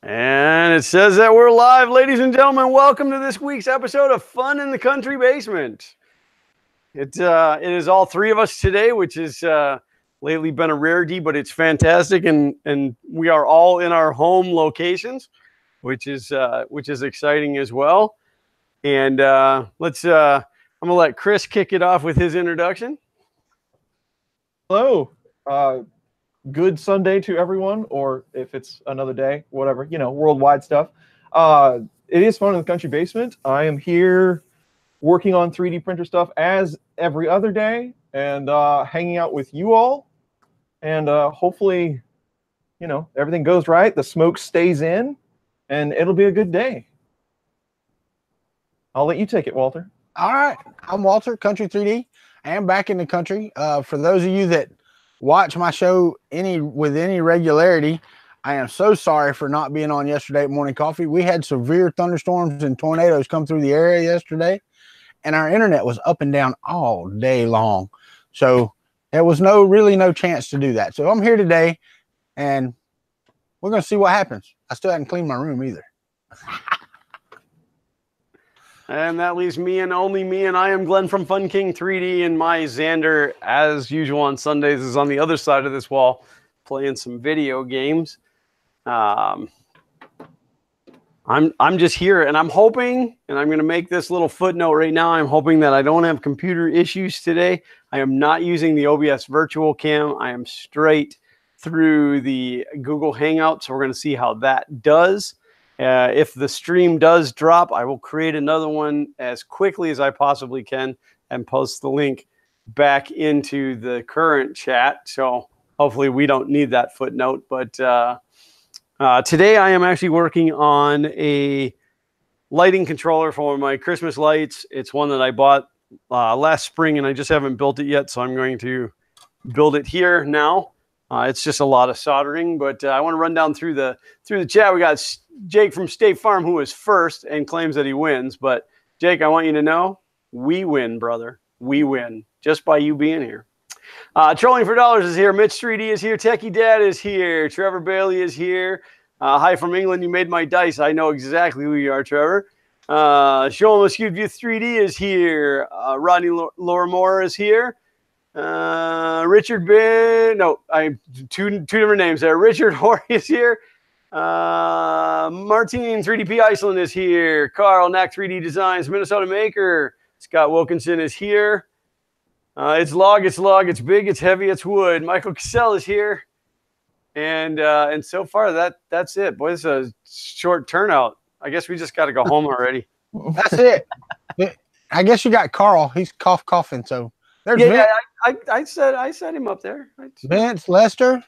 And it says that we're live, ladies and gentlemen. Welcome to this week's episode of Fun in the Country Basement. It is all three of us today, which has lately been a rarity, but it's fantastic, and we are all in our home locations, which is exciting as well. And I'm gonna let Chris kick it off with his introduction. Hello. Good Sunday to everyone, or if it's another day, whatever, worldwide stuff. It is Fun in the Country Basement. I am here working on 3D printer stuff as every other day and hanging out with you all. And hopefully, everything goes right. The smoke stays in and it'll be a good day. I'll let you take it, Walter. All right. I'm Walter, Country 3D. I am back in the country. For those of you that watch my show with any regularity, I am so sorry for not being on yesterday at Morning Coffee. We had severe thunderstorms and tornadoes come through the area yesterday, and our internet was up and down all day long. So there was really no chance to do that. So I'm here today, and we're going to see what happens. I still haven't cleaned my room either. And that leaves me and only me, and I am Glenn from Fun King 3D, and my Xander, as usual on Sundays, is on the other side of this wall playing some video games. I'm just here, and I'm hoping, and I'm going to make this little footnote right now, I'm hoping that I don't have computer issues today. I am not using the OBS virtual cam. I am straight through the Google Hangout, so we're going to see how that does. If the stream does drop, I will create another one as quickly as I possibly can and post the link back into the current chat. So hopefully we don't need that footnote. But today I am actually working on a lighting controller for my Christmas lights. It's one that I bought last spring, and I just haven't built it yet. So I'm going to build it here now. It's just a lot of soldering, but I want to run down through the chat. We got Jake from State Farm, who is first and claims that he wins. But Jake, I want you to know, we win, brother. We win just by you being here. Trolling for Dollars is here. Mitch 3D is here. Techie Dad is here. Trevor Bailey is here. Hi from England. You made my dice. I know exactly who you are, Trevor. Show him a skewed view 3D is here. Rodney Lorimore is here. Richard Ben, no, I two different names there. Richard Horry is here. Martin 3DP Iceland is here. Carl Knack 3D Designs, Minnesota Maker. Scott Wilkinson is here. It's log, it's big, it's heavy, it's wood. Michael Cassell is here. And so far that's it. Boy, this is a short turnout. I guess we just got to go home already. That's it. I guess you got Carl. He's coughing. So there's I set him up there. Vince, Lester.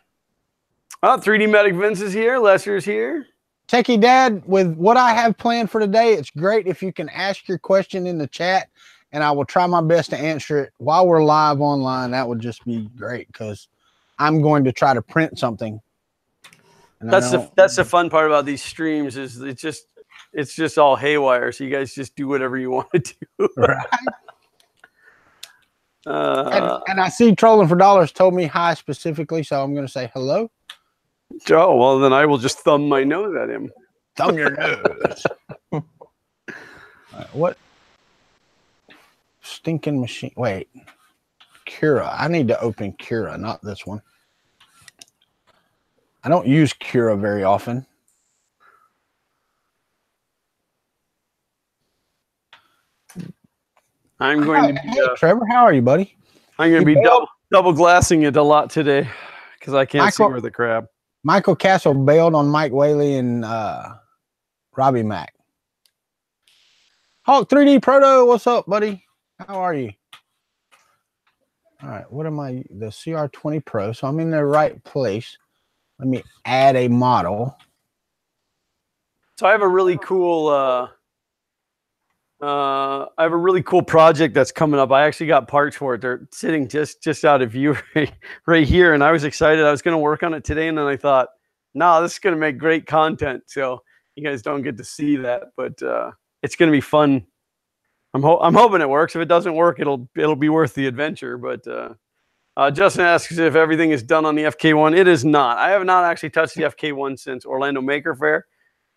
Oh, 3D Medic Vince is here. Lester's here. Techie Dad, with what I have planned for today, it's great if you can ask your question in the chat, and I will try my best to answer it while we're live online. That would just be great because I'm going to try to print something. That's the fun part about these streams is it's just all haywire. So you guys just do whatever you want to do. Right. And I see Trolling for Dollars told me hi specifically, so I'm going to say hello. Oh, well, then I will just thumb my nose at him. Thumb your nose. What? Stinking machine. Wait. Cura. I need to open Cura, not this one. I don't use Cura very often. I'm going to be... Hey, Trevor, how are you, buddy? I'm going to be double glassing it a lot today because I can't see where the crab. Michael Castle bailed on Mike Whaley and Robbie Mack. Hawk 3D Proto, what's up, buddy? How are you? All right, what am I? The CR20 Pro, so I'm in the right place. Let me add a model. So I have a really cool... I have a really cool project that's coming up. I actually got parts for it. They're sitting just out of view right here, and I was excited. I was going to work on it today, and then I thought, no, this is going to make great content. So you guys don't get to see that, but it's going to be fun. I'm hoping it works. If it doesn't work, it'll be worth the adventure. But Justin asks if everything is done on the FK1. It is not. I have not actually touched the FK1 since Orlando Maker Fair.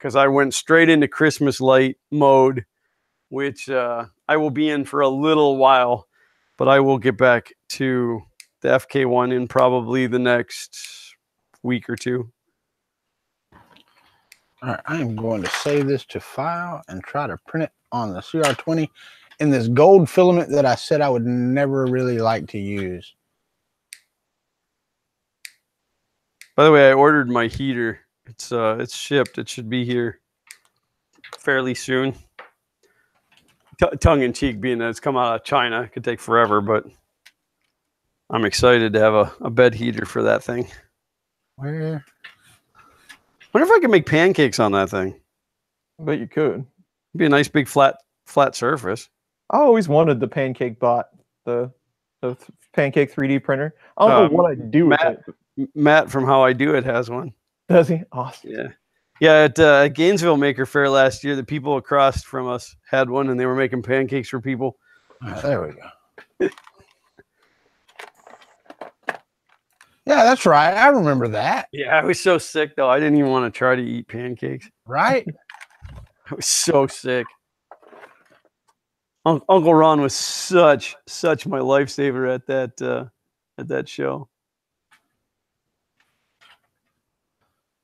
because I went straight into Christmas light mode, which I will be in for a little while, but I will get back to the FK1 in probably the next week or two. All right, I am going to save this to file and try to print it on the CR20 in this gold filament that I said I would never really like to use. By the way, I ordered my heater. It's shipped. It should be here fairly soon. Tongue in cheek, being that it's come out of China, it could take forever, but I'm excited to have a bed heater for that thing. Where? Wonder if I can make pancakes on that thing. I bet you could. It'd be a nice big flat surface. I always wanted the Pancake Bot, the Pancake 3D printer. I don't know what I'd do with it. Matt from How I Do It has one. Does he? Awesome. Yeah. Yeah, at Gainesville Maker Faire last year, the people across from us had one, and they were making pancakes for people. There we go. Yeah, that's right. I remember that. Yeah, I was so sick, though. I didn't even want to try to eat pancakes. Right? I was so sick. Uncle Ron was such my lifesaver at that show.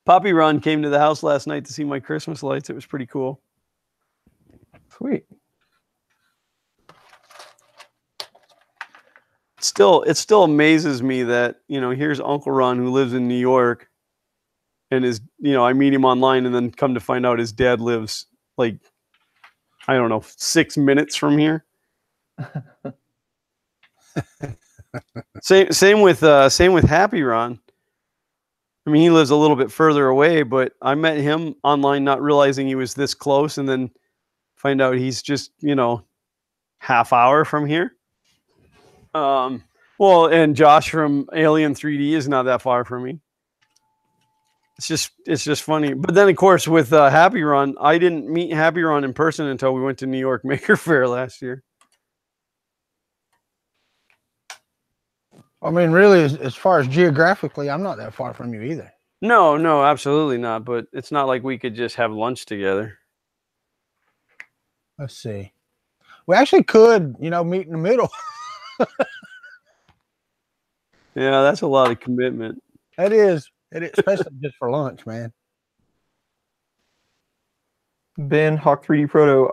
Poppy Ron came to the house last night to see my Christmas lights. It was pretty cool. Sweet. It still amazes me that, here's Uncle Ron who lives in New York, and I meet him online, and then come to find out his dad lives like, I don't know, 6 minutes from here. Same with Happy Ron. I mean, he lives a little bit further away, but I met him online not realizing he was this close, and then find out he's just, half hour from here. Well, and Josh from Alien 3D is not that far from me. It's just funny. But then, of course, with Happy Ron, I didn't meet Happy Ron in person until we went to New York Maker Faire last year. I mean, really, as far as geographically, I'm not that far from you either. No, absolutely not. But it's not like we could just have lunch together. Let's see. We actually could, meet in the middle. Yeah, that's a lot of commitment. It is, especially just for lunch, man. Ben Hawk 3D Proto.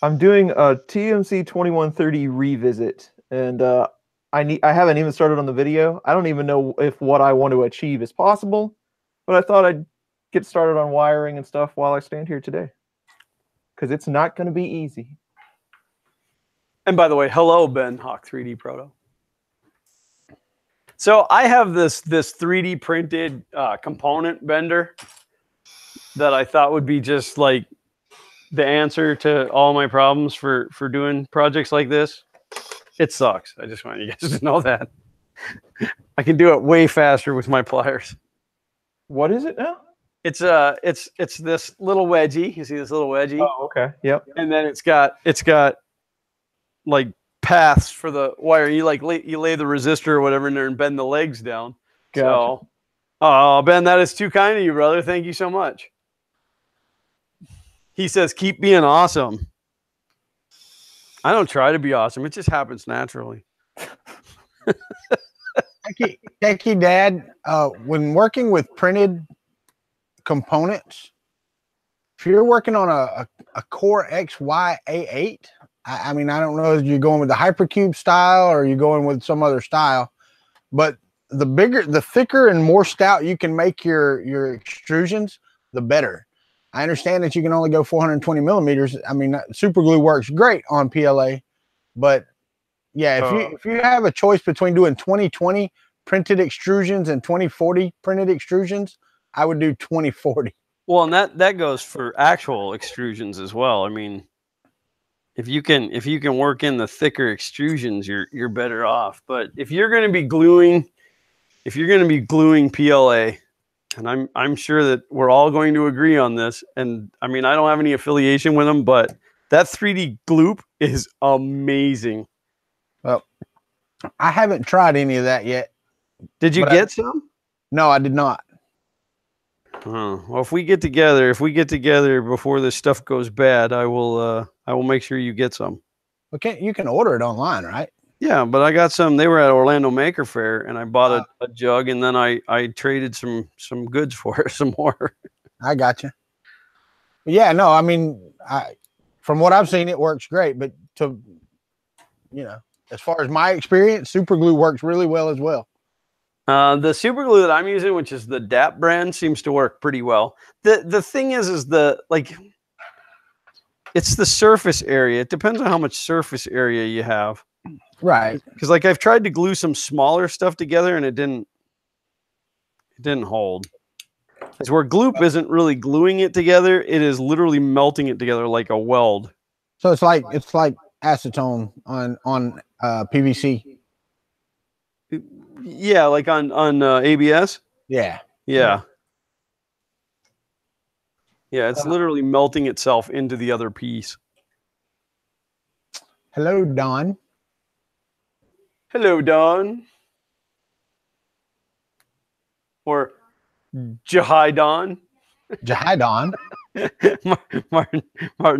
I'm doing a TMC 2130 revisit, and I haven't even started on the video. I don't even know if what I want to achieve is possible, but I thought I'd get started on wiring and stuff while I stand here today, because it's not going to be easy. And by the way, hello, Ben Hawk 3D Proto. So I have this 3D printed component bender that I thought would be just like the answer to all my problems for doing projects like this. It sucks. I just want you guys to know that. I can do it way faster with my pliers. What is it now? It's this little wedgie. You see this little wedgie? Oh, okay. Yep. And then it's got like paths for the wire. You lay the resistor or whatever in there and bend the legs down. Gotcha. So, oh, Ben, that is too kind of you, brother. Thank you so much. He says, keep being awesome. I don't try to be awesome. It just happens naturally. Thank you, Dad. When working with printed components, if you're working on a Core XY A8, I mean, I don't know if you're going with the Hypercube style or you're going with some other style, but the thicker and more stout you can make your extrusions, the better. I understand that you can only go 420 millimeters. I mean, super glue works great on PLA, but yeah, if you have a choice between doing 2020 printed extrusions and 2040 printed extrusions, I would do 2040. Well, and that goes for actual extrusions as well. I mean, if you can work in the thicker extrusions, you're better off. But if you're going to be gluing PLA, and I'm sure that we're all going to agree on this. And I mean, I don't have any affiliation with them, but that 3D gloop is amazing. Well, I haven't tried any of that yet. Did you get some? No, I did not. Well, if we get together before this stuff goes bad, I will make sure you get some. Okay, you can order it online, right? Yeah, but I got some. They were at Orlando Maker Fair, and I bought a jug, and then I traded some goods for it, some more. I got you. Yeah, no, I mean, from what I've seen, it works great. But as far as my experience, super glue works really well as well. The super glue that I'm using, which is the DAP brand, seems to work pretty well. The thing is it's the surface area. It depends on how much surface area you have. Right. Because like I've tried to glue some smaller stuff together and it didn't hold. It's where gloop isn't really gluing it together. It is literally melting it together like a weld. So it's like acetone on PVC. Yeah, like on ABS. Yeah. Yeah. Yeah, it's literally melting itself into the other piece. Hello, Don. Hello, Don. Or Jahai Don. Jahai Don. Martin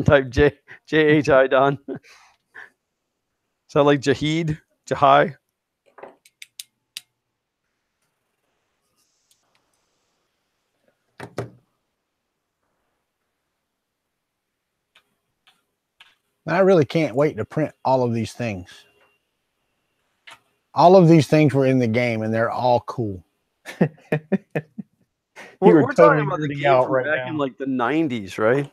type J-H-I Don. Sound like Jahid? Jahai? I really can't wait to print all of these things. All of these things were in the game, and they're all cool. We're talking about the game from back in like the 90s, right?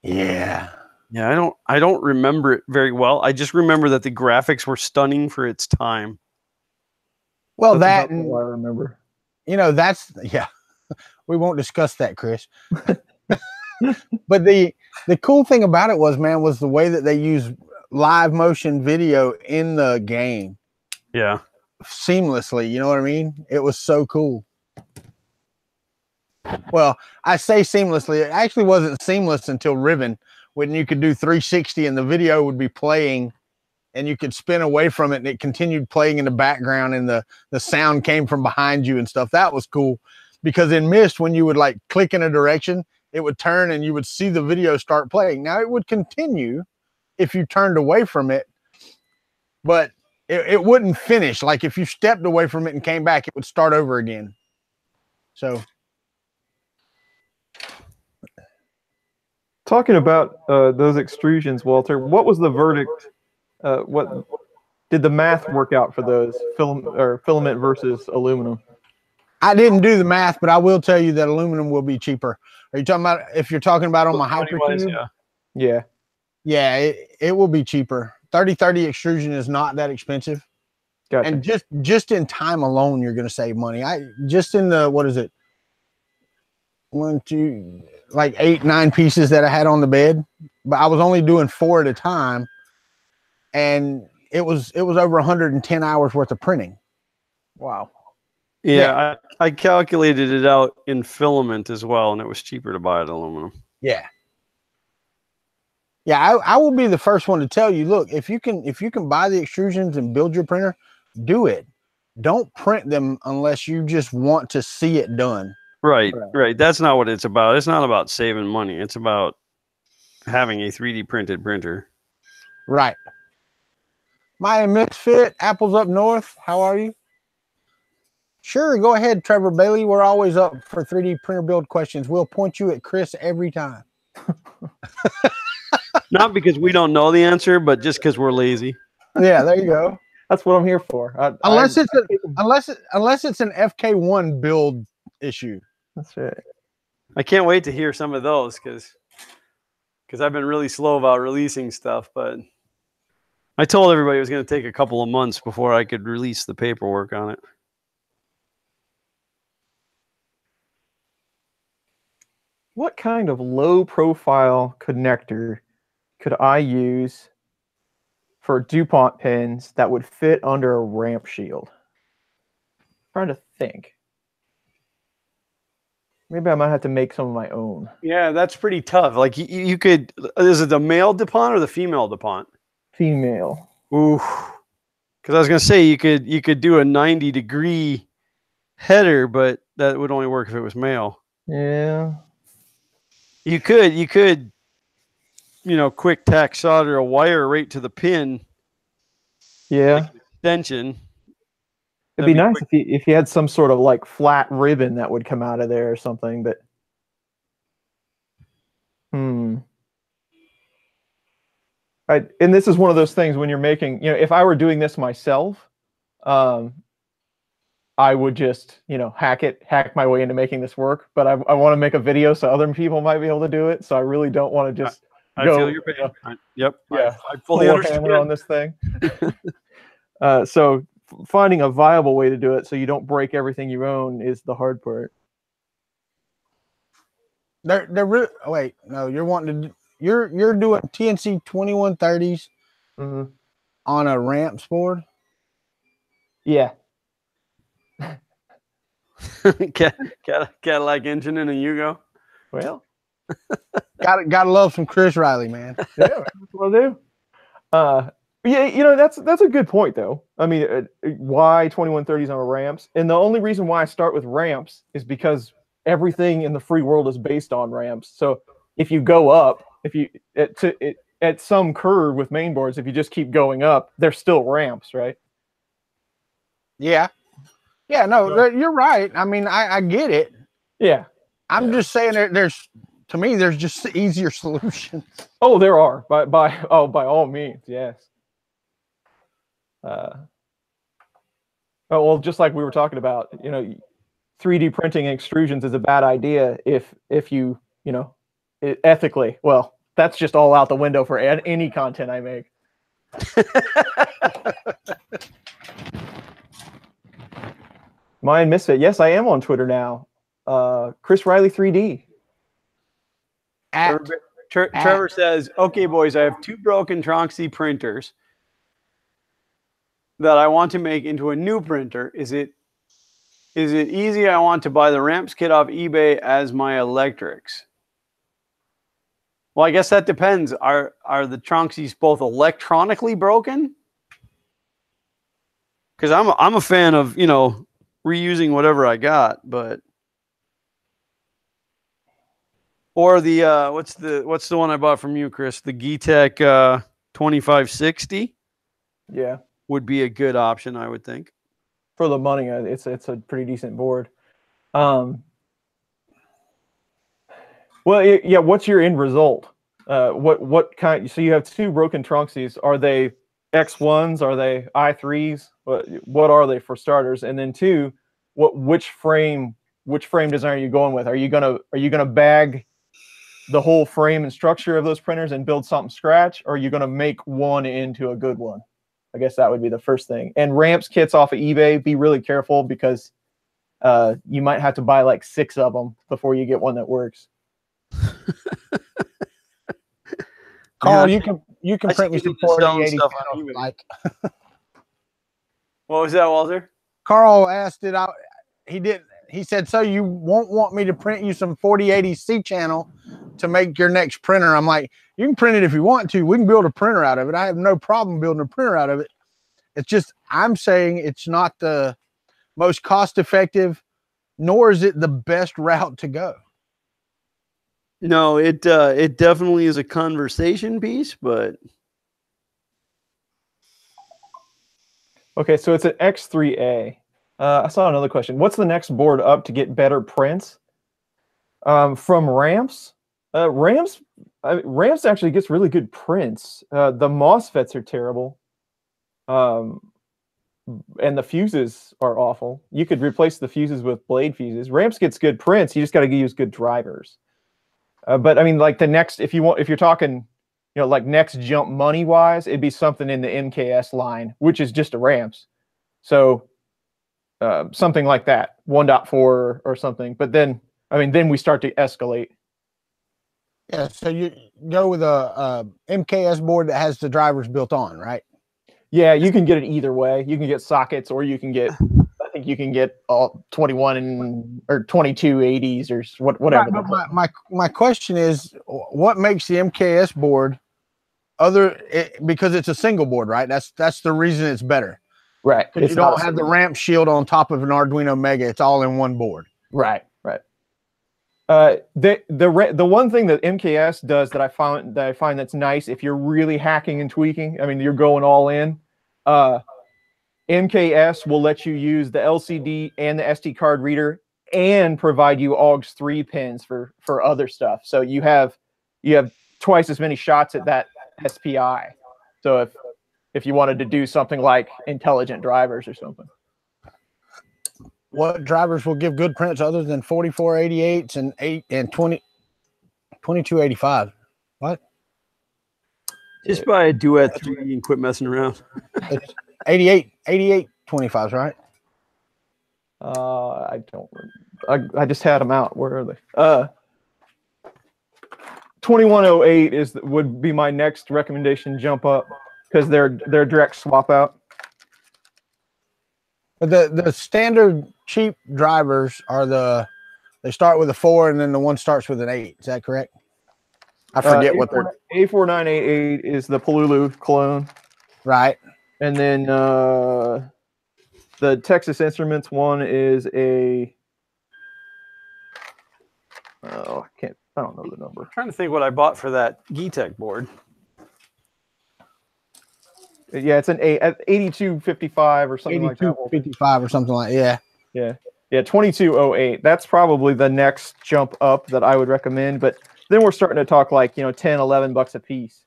Yeah. Yeah, I don't remember it very well. I just remember that the graphics were stunning for its time. Well, That's all I remember. Yeah. We won't discuss that, Chris. But the cool thing about it was the way that they use live motion video in the game. Yeah. Seamlessly, you know what I mean? It was so cool. Well, I say seamlessly. It actually wasn't seamless until Ribbon, when you could do 360 and the video would be playing and you could spin away from it and it continued playing in the background and the sound came from behind you and stuff. That was cool, because in Myst, when you would like click in a direction, it would turn and you would see the video start playing. Now it would continue if you turned away from it, but it wouldn't finish. Like if you stepped away from it and came back, it would start over again. So talking about those extrusions, Walter, what was the verdict? What did the math work out for those filament versus aluminum? I didn't do the math, but I will tell you that aluminum will be cheaper. Are you talking about, if you're talking about on my Hypercube? Yeah. Yeah, it will be cheaper. 30-30 extrusion is not that expensive. Gotcha. And just in time alone, you're going to save money. Just in the, what is it? 1, 2, like 8, 9 pieces that I had on the bed, but I was only doing 4 at a time. And it was over 110 hours worth of printing. Wow. Yeah, I calculated it out in filament as well, and it was cheaper to buy it aluminum. Yeah. Yeah, I will be the first one to tell you, look, if you can buy the extrusions and build your printer, do it. Don't print them unless you just want to see it done. Right. That's not what it's about. It's not about saving money. It's about having a 3D printed printer. Right. My Misfit, Apple's up north. How are you? Sure, go ahead, Trevor Bailey. We're always up for 3D printer build questions. We'll point you at Chris every time. Not because we don't know the answer, but just because we're lazy. Yeah, there you go. That's what I'm here for. Unless it's an FK1 build issue. That's right. I can't wait to hear some of those because I've been really slow about releasing stuff, but I told everybody it was going to take a couple of months before I could release the paperwork on it. What kind of low-profile connector could I use for DuPont pins that would fit under a ramp shield? I'm trying to think. Maybe I might have to make some of my own. Yeah, that's pretty tough. Like you could, is it the male DuPont or the female DuPont? Female. Ooh, because I was gonna say you could do a 90-degree header, but that would only work if it was male. Yeah. You could, quick tack solder a wire right to the pin. Yeah. Like an extension. It'd be nice if you had some sort of like flat ribbon that would come out of there or something, but and this is one of those things when you're making, if I were doing this myself, I would just, hack my way into making this work. But I want to make a video so other people might be able to do it. So I really don't want to just I feel your pain. Yep. Yeah. I fully understand on this thing. So finding a viable way to do it so you don't break everything you own is the hard part. Wait, no, you're doing TNC 2130s on a ramps board. Yeah. Cadillac engine in a Yugo. Well, gotta love some Chris Riley, man. Yeah, that's what I do. Yeah, that's a good point though. I mean, why 2130s on ramps? And the only reason why I start with ramps is because everything in the free world is based on ramps. So if you go up, at some curve with mainboards, if you just keep going up, they're still ramps, right? Yeah. Yeah, no, you're right. I mean, I get it. Yeah. I'm just saying there's just easier solutions. Oh, there are. By all means, yes. Well, just like we were talking about, 3D printing and extrusions is a bad idea if you, ethically. Well, that's just all out the window for any content I make. Mine Misfit. Yes, I am on Twitter now. Chris Riley 3D. Trevor says, "Okay, boys, I have 2 broken Tronxy printers that I want to make into a new printer. Is it easy? I want to buy the ramps kit off eBay as my electrics." Well, I guess that depends. Are the Tronxys both electronically broken? Because I'm a fan of reusing whatever I got, but or the what's the one I bought from you, Chris? The Geetech 2560. Yeah, would be a good option, I would think. For the money, it's a pretty decent board. Well, yeah. What's your end result? What kind? So you have 2 broken Tronxys. Are they X1s? Are they i3s? What are they for starters? And then 2, which frame design are you going with? Are you gonna bag the whole frame and structure of those printers and build something scratch, or are you gonna make one into a good one? I guess that would be the first thing. And ramps kits off of eBay, be really careful because you might have to buy like 6 of them before you get one that works. Carl, you can print me some 4080 stuff on eBay. What was that, Walter? Carl asked it out. He said, so you won't want me to print you some 4080 C channel to make your next printer? I'm like, you can print it if you want to. We can build a printer out of it. I have no problem building a printer out of it. It's just, I'm saying it's not the most cost effective, nor is it the best route to go. No, it definitely is a conversation piece, but okay, so it's an X3A. I saw another question. What's the next board up to get better prints? From ramps? Ramps actually gets really good prints. The MOSFETs are terrible. And the fuses are awful. You could replace the fuses with blade fuses. Ramps gets good prints. You just got to use good drivers. But I mean, like if you're talking, like next jump money wise, it'd be something in the MKS line, which is just a ramps. So something like that, 1.4 or something. But then we start to escalate. Yeah, so you go with a MKS board that has the drivers built on, right? Yeah, you can get it either way. You can get sockets, or you can get, I think you can get all 21 or 22 80s or whatever. Right, but my question is, what makes the MKS board because it's a single board, right? That's the reason it's better. Right. Because you don't have the ramp shield on top of an Arduino Mega. It's all in one board. Right. The one thing that MKS does that I find that's nice if you're really hacking and tweaking, I mean you're going all in. MKS will let you use the LCD and the SD card reader and provide you AUX 3 pins for other stuff. So you have twice as many shots at that SPI. So if you wanted to do something like intelligent drivers or something. What drivers will give good prints other than 4488s and 2285? What? Just buy a Duet 3 and quit messing around. It's 8825s, right? I don't. I just had them out. Where are they? 2108 would be my next recommendation. Jump up because they're direct swap out. The standard cheap drivers are they start with a 4 and then the one starts with an 8. Is that correct? I forget what they're. A4988 is the Polulu clone, right? And then the Texas Instruments one is a. Oh, I don't know the number. I'm trying to think what I bought for that Geetech board. Yeah, it's an 8255 or something like that. 8255 or something like that. Yeah. 2208. That's probably the next jump up that I would recommend. But then we're starting to talk like, $10, $11 a piece.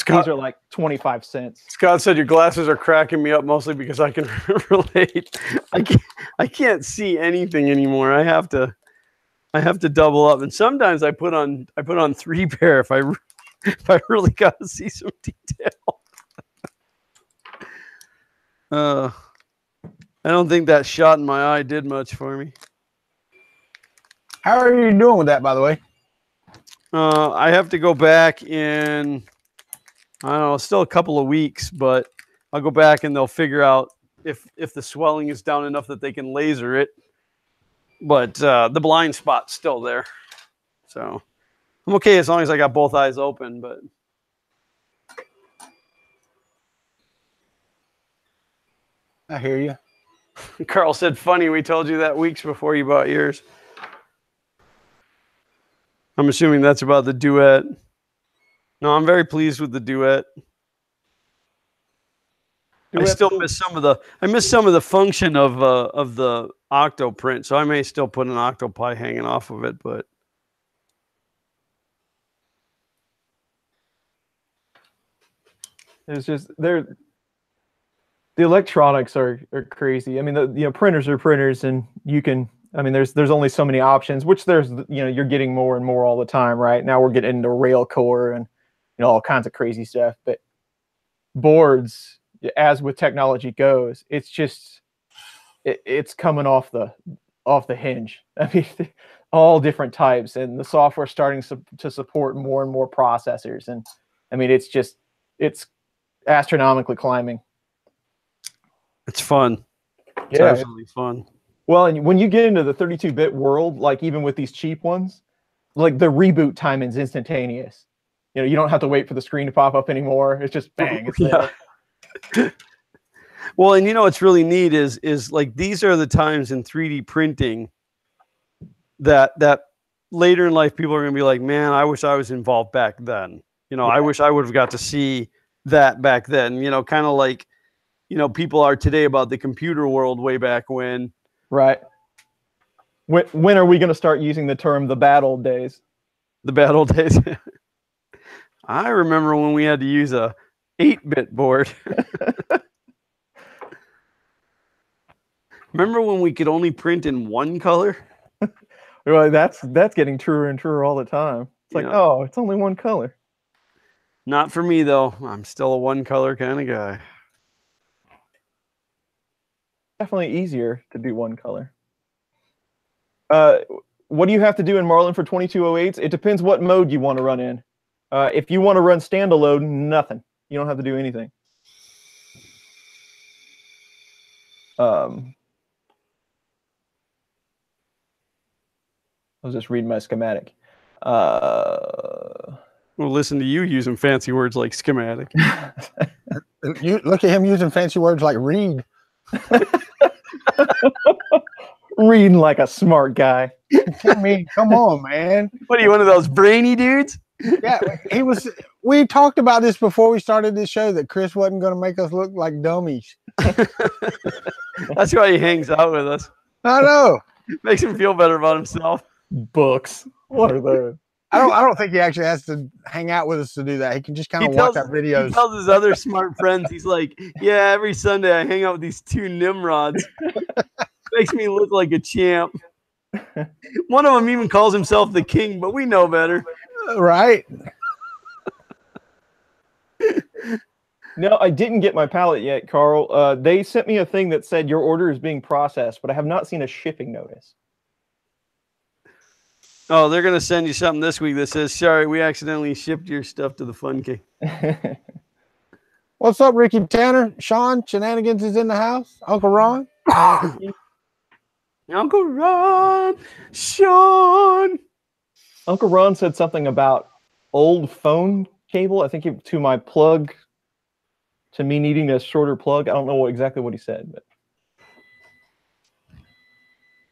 These are like 25 cents. Scott said your glasses are cracking me up mostly because I can relate. I can't see anything anymore. I have to double up, and sometimes I put on 3 pair if I really got to see some detail. I don't think that shot in my eye did much for me. How are you doing with that, by the way? I have to go back in, I don't know, still a couple of weeks, but I'll go back and they'll figure out if the swelling is down enough that they can laser it. But the blind spot's still there. So I'm okay as long as I got both eyes open, but I hear you. Carl said, funny, we told you that weeks before you bought yours. I'm assuming that's about the Duet. No, I'm very pleased with the Duet. I still miss some of the function of the Octo print, so I may still put an Octopi hanging off of it, but it's just the electronics are crazy. I mean, the printers are printers, and you can. I mean, there's only so many options, which you're getting more and more all the time, right? Now we're getting into rail core and all kinds of crazy stuff. But boards, as with technology goes, it's just it's coming off the hinge. I mean, all different types, and the software starting to support more and more processors, and I mean, it's astronomically climbing. It's fun. It's absolutely fun. Well, and when you get into the 32-bit world, like even with these cheap ones, like the reboot time is instantaneous. You don't have to wait for the screen to pop up anymore. It's just bang. It's there. Well, and what's really neat is like these are the times in 3D printing that later in life people are going to be like, man, I wish I was involved back then. I wish I would have got to see that back then. Kind of like people are today about the computer world way back when. Right. When are we going to start using the term the bad old days? The bad old days. I remember when we had to use a 8-bit board. Remember when we could only print in one color? Well, that's getting truer and truer all the time. It's like, oh, it's only one color. Not for me, though. I'm still a one color kind of guy. Definitely easier to do one color. What do you have to do in Marlin for 2208s? It depends what mode you want to run in. If you want to run standalone, nothing. You don't have to do anything. I was just reading my schematic. Well, listen to you using fancy words like schematic. You look at him using fancy words like read. Reading like a smart guy. I mean, come on, man. What are you, one of those brainy dudes? Yeah, he was. We talked about this before we started this show that Chris wasn't going to make us look like dummies. That's why he hangs out with us. I know. Makes him feel better about himself. Books. What are those? I don't think he actually has to hang out with us to do that. He can just kind of watch our videos. He tells his other smart friends, he's like, yeah, every Sunday I hang out with these two Nimrods. Makes me look like a champ. One of them even calls himself the king, but we know better. Right? No, I didn't get my pallet yet, Carl. They sent me a thing that said your order is being processed, but I have not seen a shipping notice. Oh, they're going to send you something this week that says, sorry, we accidentally shipped your stuff to the Fun King. What's up, Ricky Tanner? Sean, Shenanigans is in the house. Uncle Ron. Uncle Ron. Sean. Uncle Ron said something about old phone cable. I think to my plug, to me needing a shorter plug. I don't know exactly what he said. But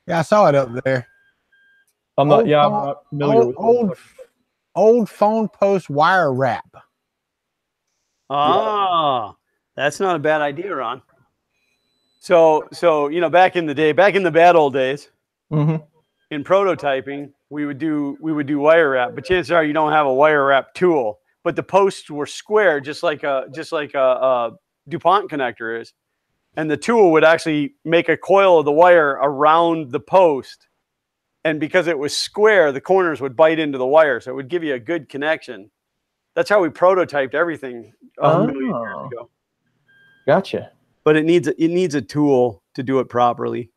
Yeah, I saw it up there. I'm not familiar with old phone post wire wrap. Ah, that's not a bad idea, Ron. So you know, back in the bad old days, in prototyping, we would do wire wrap, but chances are you don't have a wire wrap tool. But the posts were square, just like a DuPont connector is, and the tool would actually make a coil of the wire around the post. And because it was square, the corners would bite into the wire, so it would give you a good connection. That's how we prototyped everything a million years ago. Gotcha. But it needs a tool to do it properly.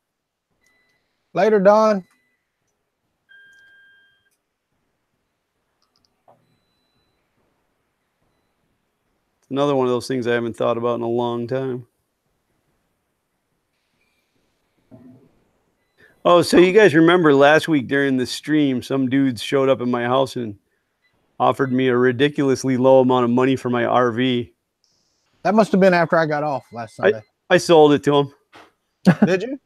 Later, Don. It's another one of those things I haven't thought about in a long time. Oh, so you guys remember last week during the stream, some dudes showed up at my house and offered me a ridiculously low amount of money for my RV. That must have been after I got off last Sunday. I sold it to him. Did you?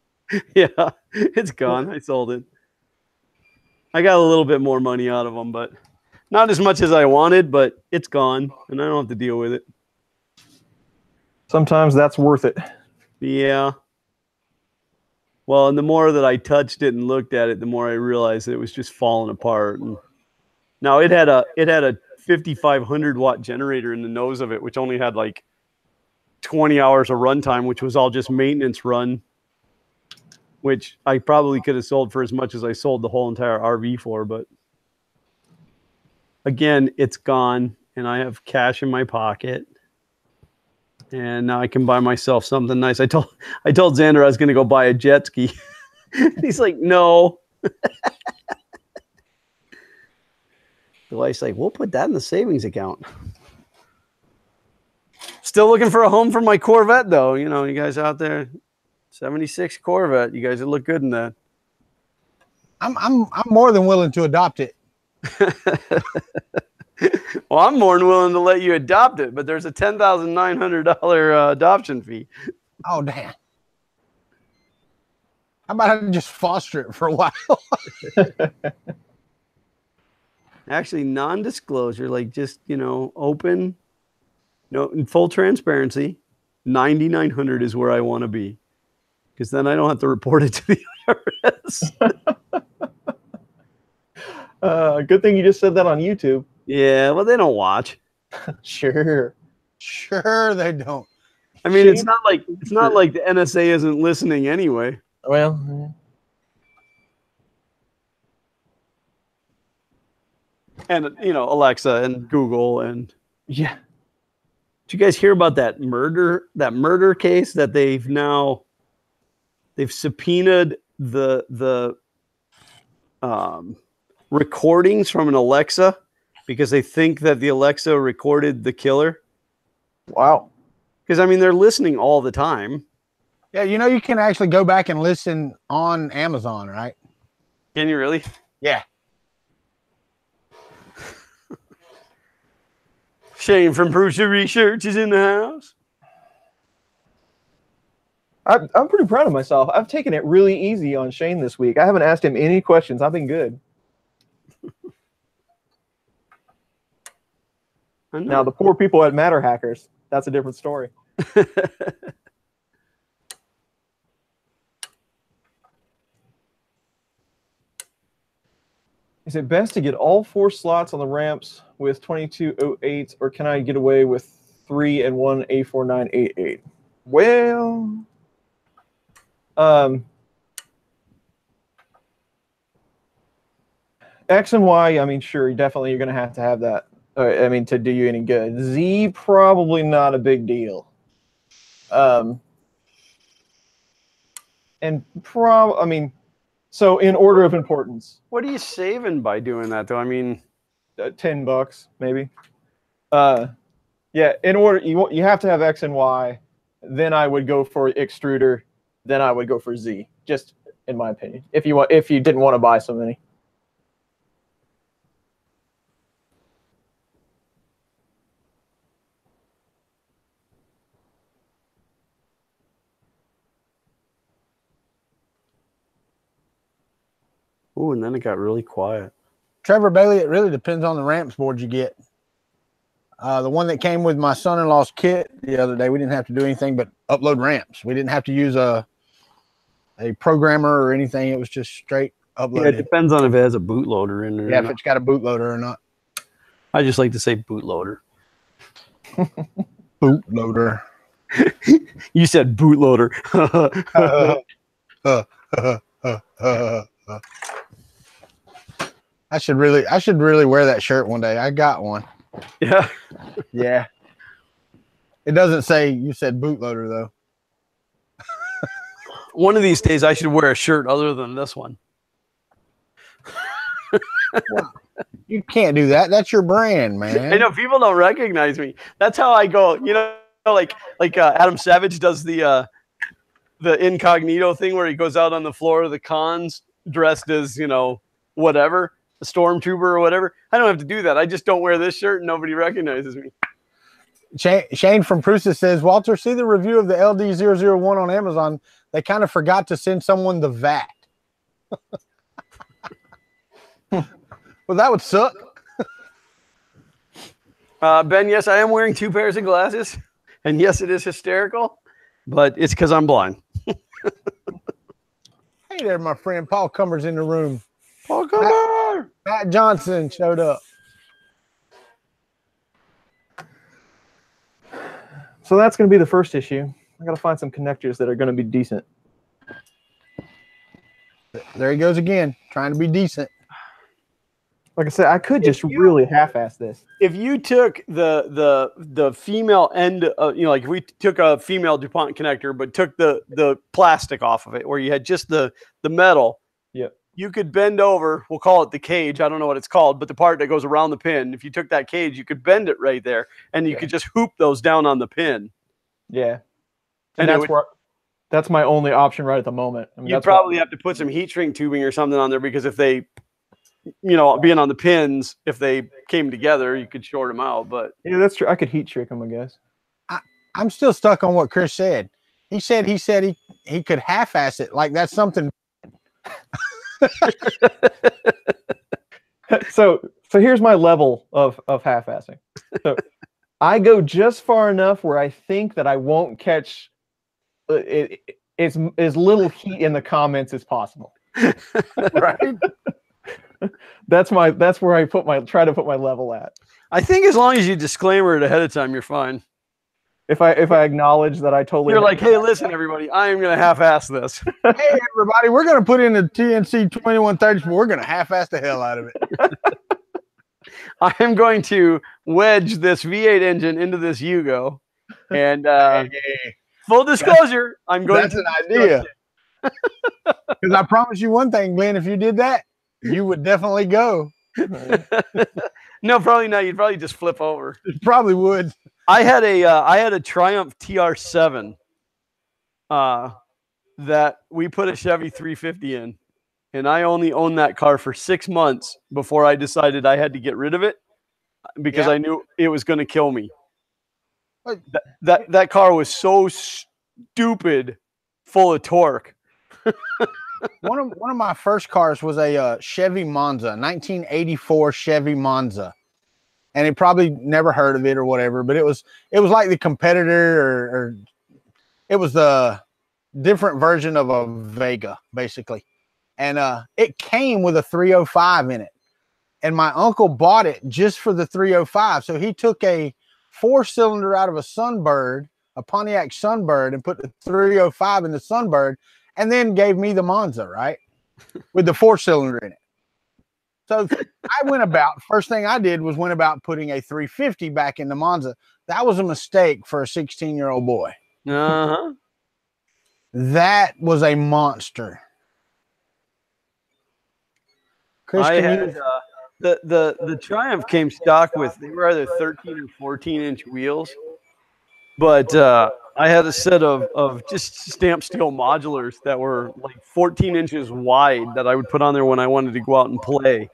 Yeah, it's gone. I sold it. I got a little bit more money out of them, but not as much as I wanted, but it's gone, and I don't have to deal with it. Sometimes that's worth it. Yeah. Well, and the more that I touched it and looked at it, the more I realized that it was just falling apart. And now it had a 5,500 watt generator in the nose of it, which only had like 20 hours of runtime, which was all just maintenance run, which I probably could have sold for as much as I sold the whole entire RV for. But again, it's gone, and I have cash in my pocket. And now I can buy myself something nice. I told Xander I was going to go buy a jet ski. He's like, no. The wife's like, we'll put that in the savings account. Still looking for a home for my Corvette, though. You know, you guys out there, 76 Corvette. You guys would look good in that. I'm more than willing to adopt it. Well, I'm more than willing to let you adopt it, but there's a $10,900 adoption fee. Oh, damn. How about I just foster it for a while? Actually, non-disclosure, like just, you know, open, in full transparency, 9,900 is where I want to be. Because then I don't have to report it to the IRS. Good thing you just said that on YouTube. Yeah, well, they don't watch. Sure they don't. I mean, it's not like the NSA isn't listening anyway. Well, and you know, Alexa and Google and yeah. Did you guys hear about that murder case that they've subpoenaed the recordings from an Alexa because they think that the Alexa recorded the killer? Wow. Because, I mean, they're listening all the time. Yeah, you know, you can actually go back and listen on Amazon, right? Can you really? Yeah. Shane from Prusa Research is in the house. I'm pretty proud of myself. I've taken it really easy on Shane this week. I haven't asked him any questions. I've been good. Now, the poor people at Matter Hackers, that's a different story. Is it best to get all 4 slots on the ramps with 2208, or can I get away with 3 and 1 A4988? Well, X and Y, I mean, sure, definitely you're going to have that. I mean, to do you any good. Z, probably not a big deal. I mean, so in order of importance. What are you saving by doing that, though? I mean, $10 maybe. Yeah, in order you have to have X and Y. Then I would go for extruder. Then I would go for Z. Just in my opinion, if you didn't want to buy so many. oh, and then it got really quiet. Trevor Bailey, it really depends on the ramps board you get. The one that came with my son-in-law's kit the other day, we didn't have to do anything but upload ramps. We didn't have to use a programmer or anything. It was just straight uploaded. Yeah, it depends on if it has a bootloader in there. Yeah, if it's got a bootloader or not. I just like to say bootloader. Bootloader. You said bootloader. I should really wear that shirt one day. I got one. Yeah. Yeah. It doesn't say you said bootloader though. One of these days I should wear a shirt other than this one. Well, you can't do that. That's your brand, man. I know people don't recognize me. That's how I go. You know, like Adam Savage does the incognito thing where he goes out on the floor of the cons dressed as, you know, whatever, a stormtrooper or whatever. I don't have to do that. I just don't wear this shirt and nobody recognizes me. Shane from Prusa says, Walter, see the review of the LD001 on Amazon. They kind of forgot to send someone the VAT. Well, that would suck. Ben, yes, I am wearing 2 pairs of glasses. And yes, it is hysterical, but it's because I'm blind. Hey there, my friend. Paul Cumber's in the room. Paul Cumber! Matt Johnson showed up. So that's going to be the first issue. I got to find some connectors that are going to be decent. There he goes again, trying to be decent. Like I said, I could just really half-ass this. If you took the female end, you know, like if we took a female DuPont connector, but took the plastic off of it, where you had just the metal, yep, you could bend over. We'll call it the cage. I don't know what it's called, but the part that goes around the pin. If you took that cage, you could bend it right there, and you could just hoop those down on the pin. Yeah, and that's my only option right at the moment. I mean, you probably have to put some heat shrink tubing or something on there, because if they, you know, being on the pins, if they came together, you could short them out. But yeah, that's true. I could heat shrink them, I guess. I'm still stuck on what Chris said. He said he could half-ass it, like that's something. So here's my level of half-assing. So I go just far enough where I think that I won't catch as little heat in the comments as possible. right. That's where I try to put my level at. I think as long as you disclaimer it ahead of time, you're fine. If I acknowledge that I totally, you're like, hey, listen, everybody, I am going to half-ass this. Hey, everybody, we're going to put in the TNC 2130, but we're going to half-ass the hell out of it. I am going to wedge this V8 engine into this Yugo, and full disclosure, I'm going. That's an idea. Because I promise you one thing, Glenn, if you did that, you would definitely go. No, probably not. You'd probably just flip over. It probably would. I had a Triumph TR7 that we put a Chevy 350 in, and I only owned that car for 6 months before I decided I had to get rid of it because I knew it was going to kill me. That car was so stupid full of torque. One of my first cars was a Chevy Monza, 1984 Chevy Monza, and he probably never heard of it or whatever. But it was like the competitor, or it was the different version of a Vega, basically. And it came with a 305 in it, and my uncle bought it just for the 305. So he took a 4-cylinder out of a Sunbird, a Pontiac Sunbird, and put the 305 in the Sunbird, and then gave me the Monza, right, with the 4-cylinder in it. So first thing I did was went about putting a 350 back in the Monza. That was a mistake for a 16-year-old boy. Uh-huh. That was a monster. Chris, the Triumph came stock with, they were either 13 or 14-inch wheels, but I had a set of just stamped steel modulars that were like 14 inches wide that I would put on there when I wanted to go out and play.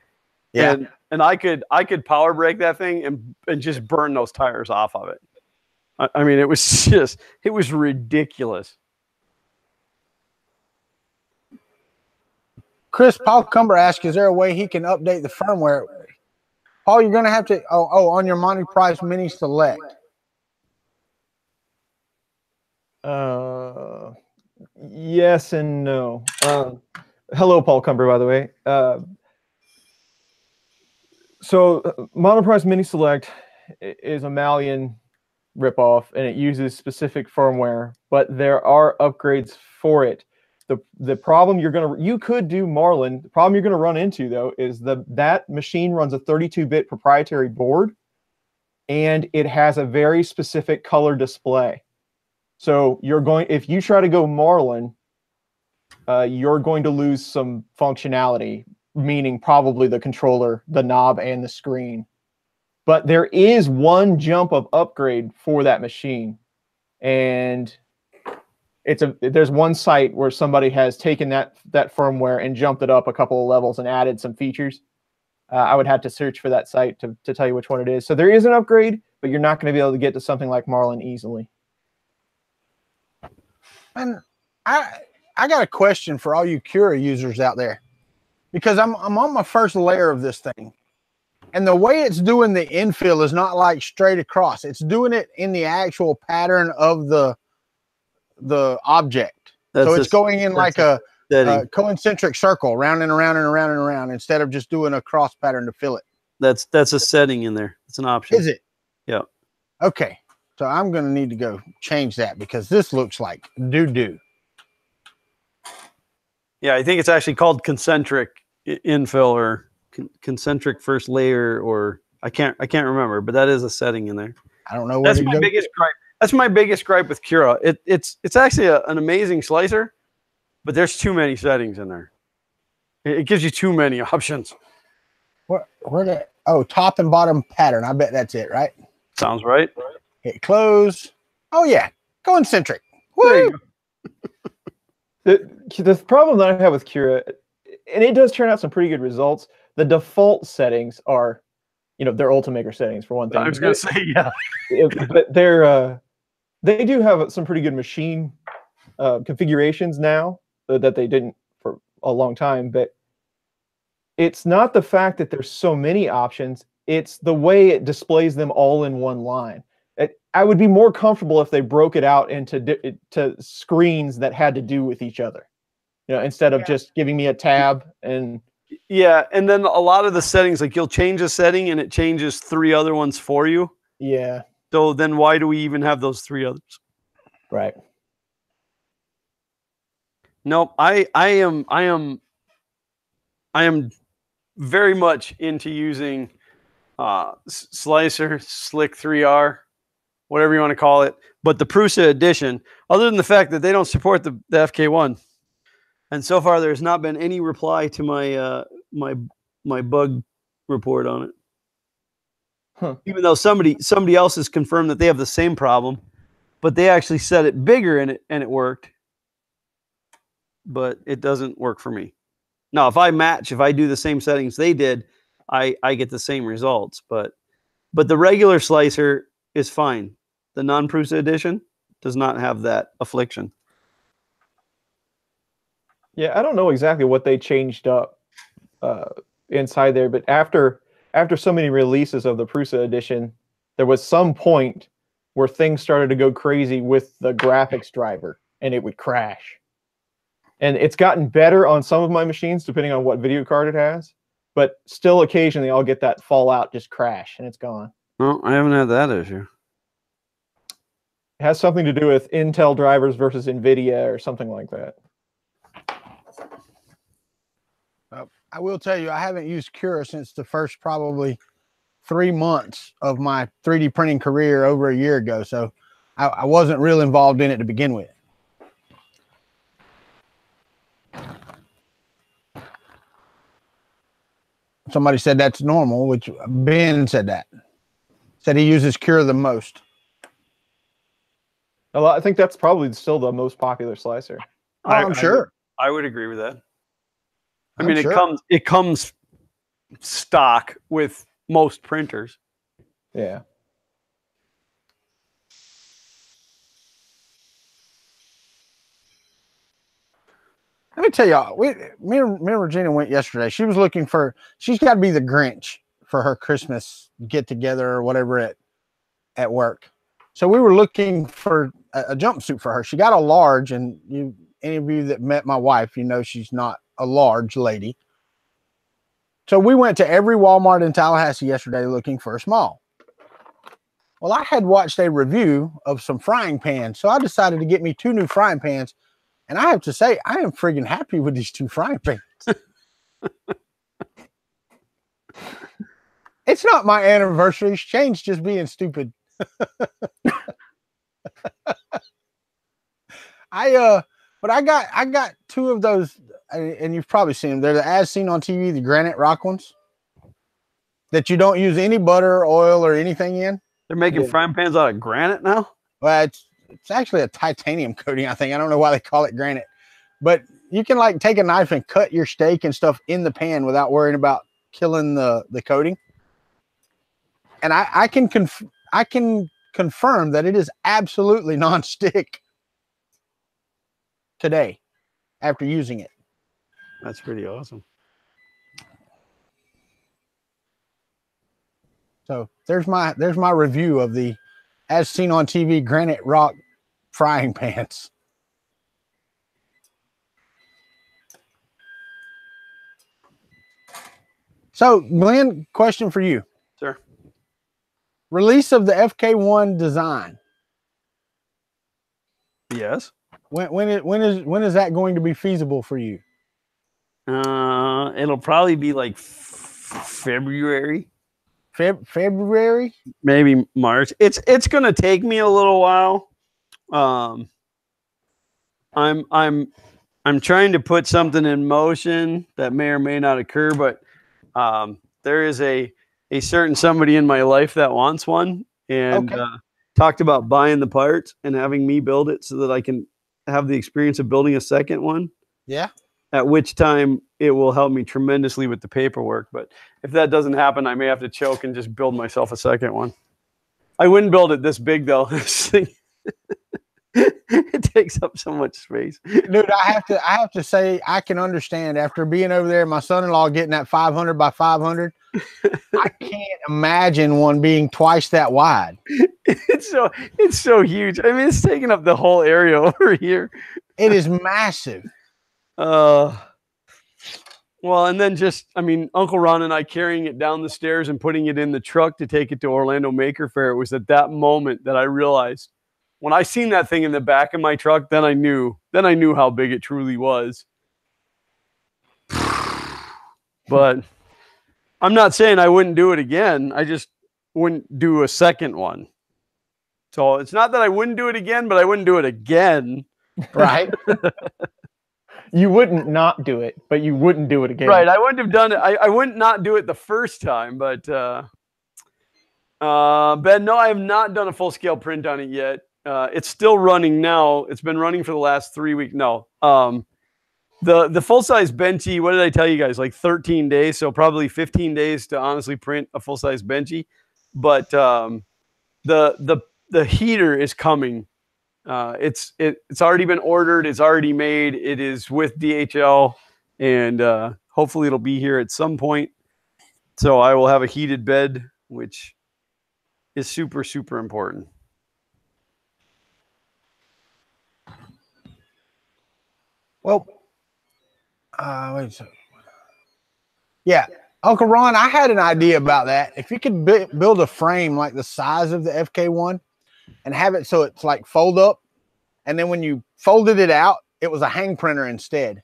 Yeah. And I could power brake that thing and just burn those tires off of it. I mean, it was ridiculous. Chris, Paul Cumber asked, is there a way he can update the firmware? Paul, you're going to have to, on your Monty Price Mini Select. Yes and no. Hello, Paul Cumber, by the way. So Monty Price Mini Select is a Malian ripoff, and it uses specific firmware, but there are upgrades for it. The problem you could do Marlin. The problem you're gonna run into though is that machine runs a 32-bit proprietary board, and it has a very specific color display. So if you try to go Marlin, you're going to lose some functionality, meaning probably the controller, the knob, and the screen. But there is one jump of upgrade for that machine, and there's one site where somebody has taken that firmware and jumped it up a couple of levels and added some features. I would have to search for that site to tell you which one it is. So there is an upgrade, but you're not going to be able to get to something like Marlin easily. And I got a question for all you Cura users out there, because I'm on my first layer of this thing, and the way it's doing the infill is not like straight across. It's doing it in the actual pattern of the object. So it's going in like a concentric circle, round and around and around and around, instead of just doing a cross pattern to fill it. That's a setting in there. It's an option. Is it? Yeah. Okay. So I'm going to need to go change that, because this looks like doo-doo. Yeah, I think it's actually called concentric infill, or concentric first layer, or I can't remember, but that is a setting in there. I don't know. That's my biggest gripe. That's my biggest gripe with Cura. It's actually an amazing slicer, but there's too many settings in there. It gives you too many options. Top and bottom pattern. I bet that's it, right? Sounds right. Hit close. Oh yeah, concentric. Woo! The problem that I have with Cura, and it does turn out some pretty good results. The default settings are, they're Ultimaker settings for one thing. I was going to say, yeah, but they do have some pretty good machine configurations now that they didn't for a long time. But it's not the fact that there's so many options; it's the way it displays them all in one line. I would be more comfortable if they broke it out into screens that had to do with each other, instead of just giving me a tab. And yeah, and then a lot of the settings, like you'll change a setting and it changes 3 other ones for you. Yeah. So then why do we even have those 3 others? Right. Nope. I am very much into using Slicer, Slick 3R, whatever you want to call it, but the Prusa edition, other than the fact that they don't support the FK1, and so far there's not been any reply to my my bug report on it. Huh. Even though somebody else has confirmed that they have the same problem, but they actually set it bigger and it worked, but it doesn't work for me. Now, if I do the same settings they did, I get the same results, but the regular slicer is fine. The non-Prusa edition does not have that affliction. Yeah, I don't know exactly what they changed up inside there, but after so many releases of the Prusa edition, there was some point where things started to go crazy with the graphics driver, and it would crash. And it's gotten better on some of my machines, depending on what video card it has. But still, occasionally, I'll get that fallout, just crash, and it's gone. No, I haven't had that issue. It has something to do with Intel drivers versus NVIDIA or something like that. I will tell you, I haven't used Cura since the first probably 3 months of my 3D printing career over a year ago. So I wasn't real involved in it to begin with. Somebody said that's normal, which Ben said that. Said he uses Cura the most. I think that's probably still the most popular slicer. I'm sure. I would agree with that. I I'm mean, sure. it comes stock with most printers. Yeah. Let me tell y'all, me and Regina went yesterday. She was looking for, she's got to be the Grinch for her Christmas get together or whatever at work. So we were looking for a jumpsuit for her. She got a large, and any of you that met my wife, you know she's not a large lady. So we went to every Walmart in Tallahassee yesterday looking for a small. Well, I had watched a review of some frying pans, so I decided to get me 2 new frying pans. And I have to say, I am friggin' happy with these 2 frying pans. It's not my anniversary. Shane's just being stupid. But I got 2 of those, and you've probably seen them. They're the as seen on TV, the granite rock ones that you don't use any butter, oil, or anything in. They're making frying pans out of granite now? Well, it's actually a titanium coating, I think. I don't know why they call it granite, but you can like take a knife and cut your steak and stuff in the pan without worrying about killing the coating. And I can confirm that it is absolutely non-stick today after using it. That's pretty awesome. So there's my review of the as seen on TV granite rock frying pans. So Glenn, question for you. Sir. Release of the FK1 design. Yes. When is that going to be feasible for you? It'll probably be like February. February? Maybe March. It's gonna take me a little while. I'm trying to put something in motion that may or may not occur, but there is a certain somebody in my life that wants one, and talked about buying the parts and having me build it so that I can have the experience of building a second one. Yeah. At which time it will help me tremendously with the paperwork. But if that doesn't happen, I may have to choke and just build myself a second one. I wouldn't build it this big though. This thing, it takes up so much space. Dude, I have to say I can understand after being over there, my son-in-law getting that 500 by 500. I can't imagine one being twice that wide. It's so huge. I mean, it's taking up the whole area over here. It is massive. Well, and then Uncle Ron and I carrying it down the stairs and putting it in the truck to take it to Orlando Maker Faire. It was at that moment that I realized when I seen that thing in the back of my truck, then I knew how big it truly was. But I'm not saying I wouldn't do it again. I just wouldn't do a second one. So it's not that I wouldn't do it again, but I wouldn't do it again. Right. You wouldn't not do it, but you wouldn't do it again. Right. I wouldn't have done it. I wouldn't not do it the first time, but Ben, no, I have not done a full scale print on it yet. It's still running now. It's been running for the last 3 weeks. No. The full size Benchy, what did I tell you guys? Like 13 days. So probably 15 days to honestly print a full size Benchy. But the heater is coming It's already been ordered. It's already made. It is with DHL, and hopefully it'll be here at some point. So I will have a heated bed, which is super, super important. Well, wait a second. Yeah, Uncle Ron, I had an idea about that. If you could build a frame like the size of the FK1 and have it so it's like fold up, and then when you folded it out, it was a hang printer instead.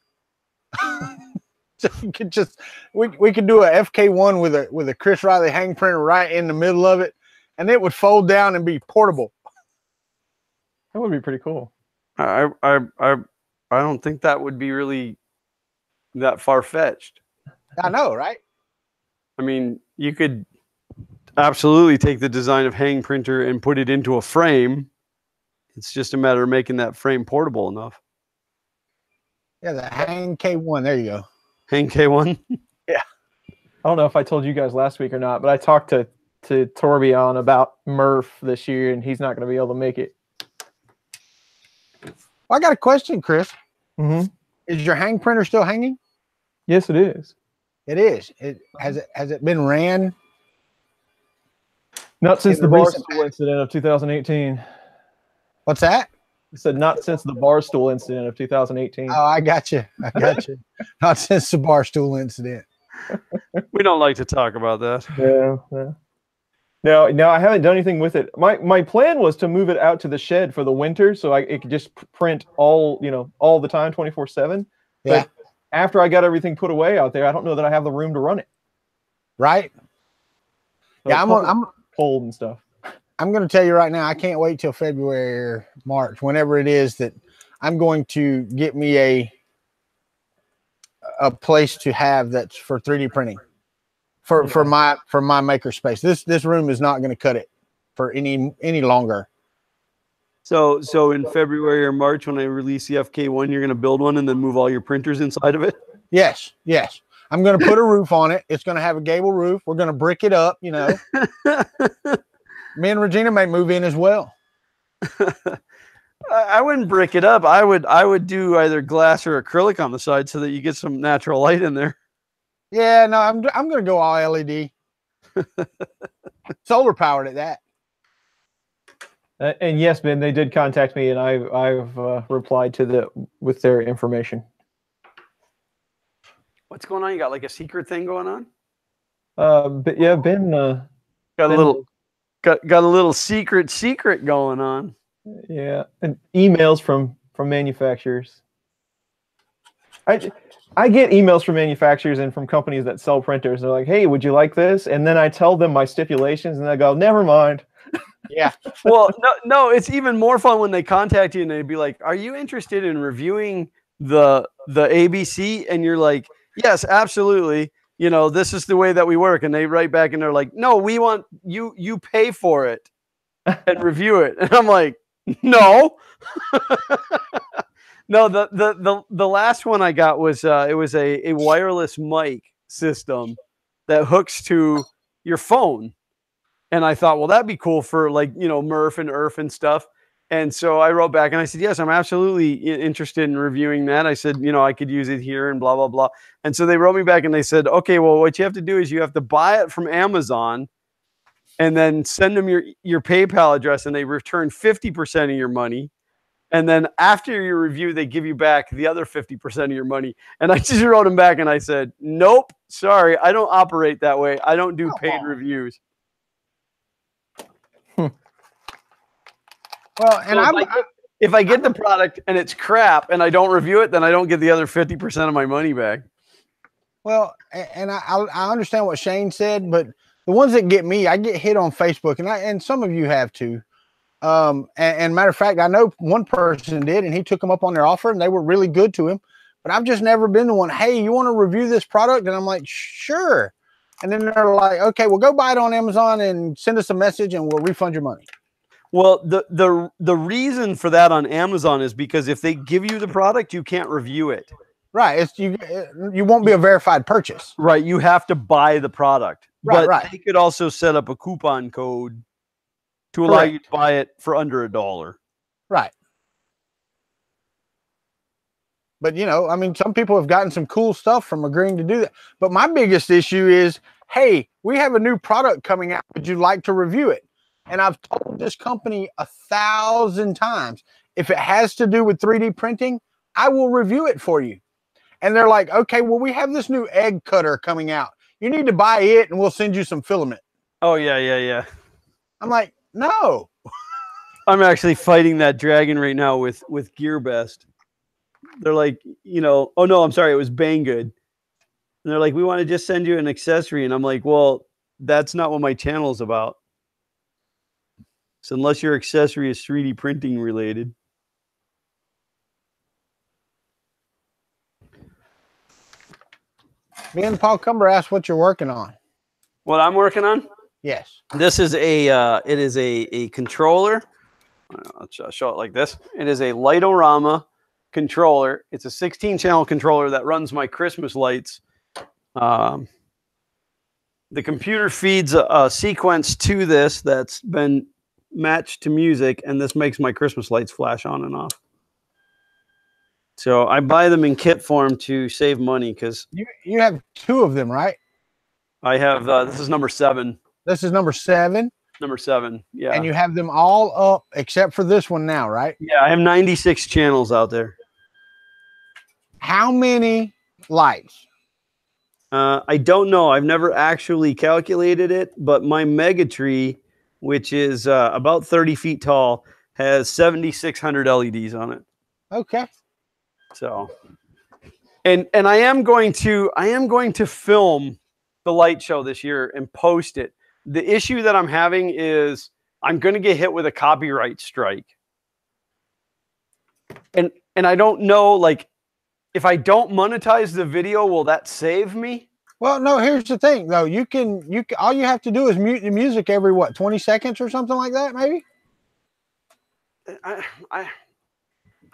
So you could just we could do a FK1 with a Chris Riley hang printer right in the middle of it, and it would fold down and be portable. That would be pretty cool. I don't think that would be really that far-fetched. I know, right? I mean, you could absolutely take the design of hang printer and put it into a frame. It's just a matter of making that frame portable enough. Yeah, the hang K1. There you go. Hang K1? Yeah. I don't know if I told you guys last week or not, but I talked to Torbjorn about Murph this year, and he's not going to be able to make it. Well, I got a question, Chris. Mm-hmm. Is your hang printer still hanging? Yes, it is. It is. Has it been ran? Not since the Barstool incident of 2018. What's that? I said not since the Barstool incident of 2018. Oh, I got you. Not since the Barstool incident. We don't like to talk about that. Yeah. No, I haven't done anything with it. My plan was to move it out to the shed for the winter, so it could just print all the time, 24/7. Yeah. But after I got everything put away out there, I don't know that I have the room to run it. Right. So yeah, I'm cold and stuff. I'm going to tell you right now, I can't wait till February or March, whenever it is, that I'm going to get me a place to have that's for 3D printing for my maker space. This room is not going to cut it for any longer. So in February or March, when I release the FK1, you're going to build one and then move all your printers inside of it? Yes. I'm going to put a roof on it. It's going to have a gable roof. We're going to brick it up, Me and Regina may move in as well. I wouldn't brick it up. I would do either glass or acrylic on the side so that you get some natural light in there. Yeah, no, I'm going to go all LED. Solar powered at that. And yes, Ben, they did contact me, and I've replied with their information. What's going on? You got like a secret thing going on? But yeah, Ben got a little secret going on. Yeah, and emails from manufacturers. I get emails from manufacturers and from companies that sell printers. They're like, "Hey, would you like this?" And then I tell them my stipulations, and they go, "Never mind." Yeah. Well, no, it's even more fun when they contact you and they'd be like, "Are you interested in reviewing the ABC?" And you're like, "Yes, absolutely. This is the way that we work." And they write back and they're like, "No, we want you pay for it and review it." And I'm like, "No." No, the last one I got was it was a wireless mic system that hooks to your phone. And I thought, well, that'd be cool for Murph and Irf and stuff. And so I wrote back and I said, yes, I'm absolutely interested in reviewing that. I said, I could use it here and blah, blah, blah. And so they wrote me back and they said, okay, well, what you have to do is you have to buy it from Amazon and then send them your PayPal address, and they return 50% of your money. And then after your review, they give you back the other 50% of your money. And I just wrote them back and I said, nope, sorry, I don't operate that way. I don't do paid reviews. Well, and so if I get the product and it's crap and I don't review it, then I don't get the other 50% of my money back. Well, and I understand what Shane said, but the ones that get me, I get hit on Facebook, and some of you have too. And matter of fact, I know one person did, and he took them up on their offer, and they were really good to him. But I've just never been the one. Hey, you want to review this product? And I'm like, sure. And then they're like, okay, well, go buy it on Amazon and send us a message, and we'll refund your money. Well, the reason for that on Amazon is because if they give you the product, you can't review it. Right. You won't be a verified purchase. Right. You have to buy the product. Right. But they could also set up a coupon code to allow you to buy it for under $1. Right. But you know, I mean, some people have gotten some cool stuff from agreeing to do that. But my biggest issue is, hey, we have a new product coming out. Would you like to review it? And I've told this company 1,000 times, if it has to do with 3D printing, I will review it for you. And they're like, okay, well, we have this new egg cutter coming out. You need to buy it and we'll send you some filament. Oh, yeah. I'm like, no. I'm actually fighting that dragon right now with GearBest. They're like, you know, oh, no, I'm sorry. It was Banggood. And they're like, we want to just send you an accessory. And I'm like, well, that's not what my channel is about. So unless your accessory is 3D printing related. Me and Paul Cumber asked what you're working on. What I'm working on? Yes. This is it is a controller. I'll show it like this. It is a Lightorama controller. It's a 16-channel controller that runs my Christmas lights. The computer feeds a sequence to this that's been matched to music, and this makes my Christmas lights flash on and off. So I buy them in kit form to save money because you have 2 of them, right? I have this is number 7. This is number 7. Number 7, yeah. And you have them all up except for this one now, right? Yeah, I have 96 channels out there. How many lights? I don't know. I've never actually calculated it, but my Megatree, which is about 30 feet tall, has 7,600 LEDs on it. Okay. So, and I am going to film the light show this year and post it. The issue that I'm having is I'm going to get hit with a copyright strike. And I don't know, like, if I don't monetize the video, will that save me? Well, no, here's the thing though. You can all you have to do is mute the music every 20 seconds or something like that, maybe?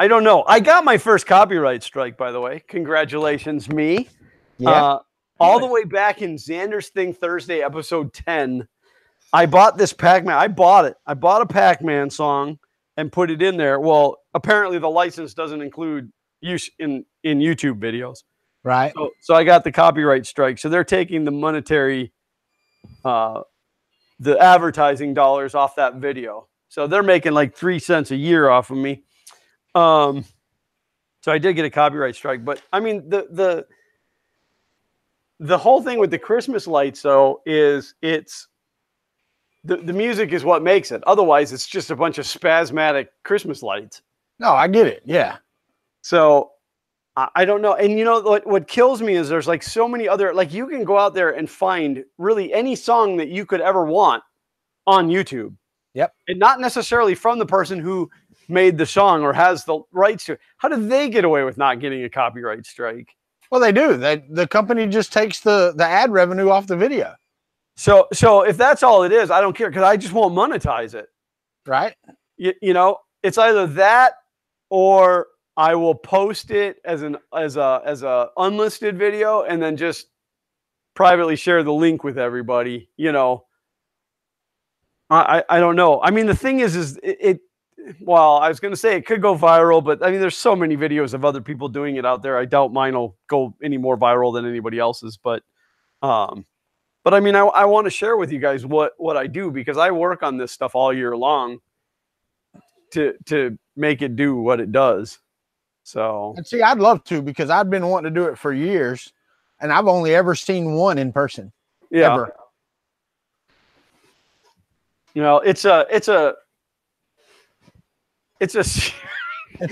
I don't know. I got my first copyright strike, by the way. Congratulations, me. Yeah. All the way back in Xander's Thing Thursday, episode 10, I bought this Pac-Man. I bought it. I bought a Pac-Man song and put it in there. Well, apparently the license doesn't include use in YouTube videos. Right. So I got the copyright strike. So they're taking the monetary, the advertising dollars off that video. So they're making like 3 cents a year off of me. So I did get a copyright strike. But I mean, the whole thing with the Christmas lights, though, is it's the music is what makes it. Otherwise, it's just a bunch of spasmodic Christmas lights. No, I get it. Yeah. So I don't know. And you know what kills me is there's like so many other, like you can go out there and find really any song that you could ever want on YouTube. Yep. And not necessarily from the person who made the song or has the rights to it. How do they get away with not getting a copyright strike? Well, they do. The company just takes the ad revenue off the video. So if that's all it is, I don't care because I just won't monetize it. Right. You know, it's either that or I will post it as a unlisted video and then just privately share the link with everybody. You know, I don't know. I mean, the thing is it. Well, I was going to say it could go viral, but I mean, there's so many videos of other people doing it out there. I doubt mine will go any more viral than anybody else's. But I mean, I want to share with you guys what I do because I work on this stuff all year long to make it do what it does. So, and see, I'd love to because I've been wanting to do it for years, and I've only ever seen one in person. Yeah. Ever. You know, it's a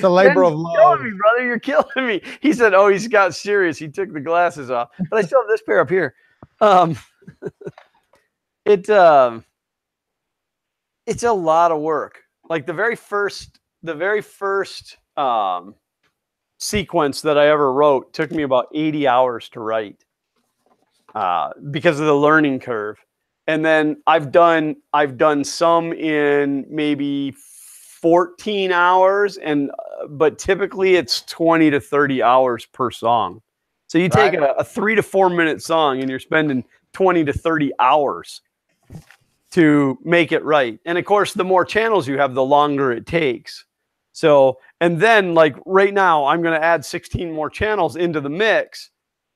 labor of love. Me, brother, you're killing me. He said, "Oh, he's got serious." He took the glasses off, but I still have this pair up here. It's a lot of work. Like the very first sequence that I ever wrote took me about 80 hours to write because of the learning curve. And then I've done some in maybe 14 hours, but typically it's 20 to 30 hours per song. So you take a 3 to 4 minute song and you're spending 20 to 30 hours to make it right. And of course, the more channels you have, the longer it takes. So, and then like right now, I'm going to add 16 more channels into the mix.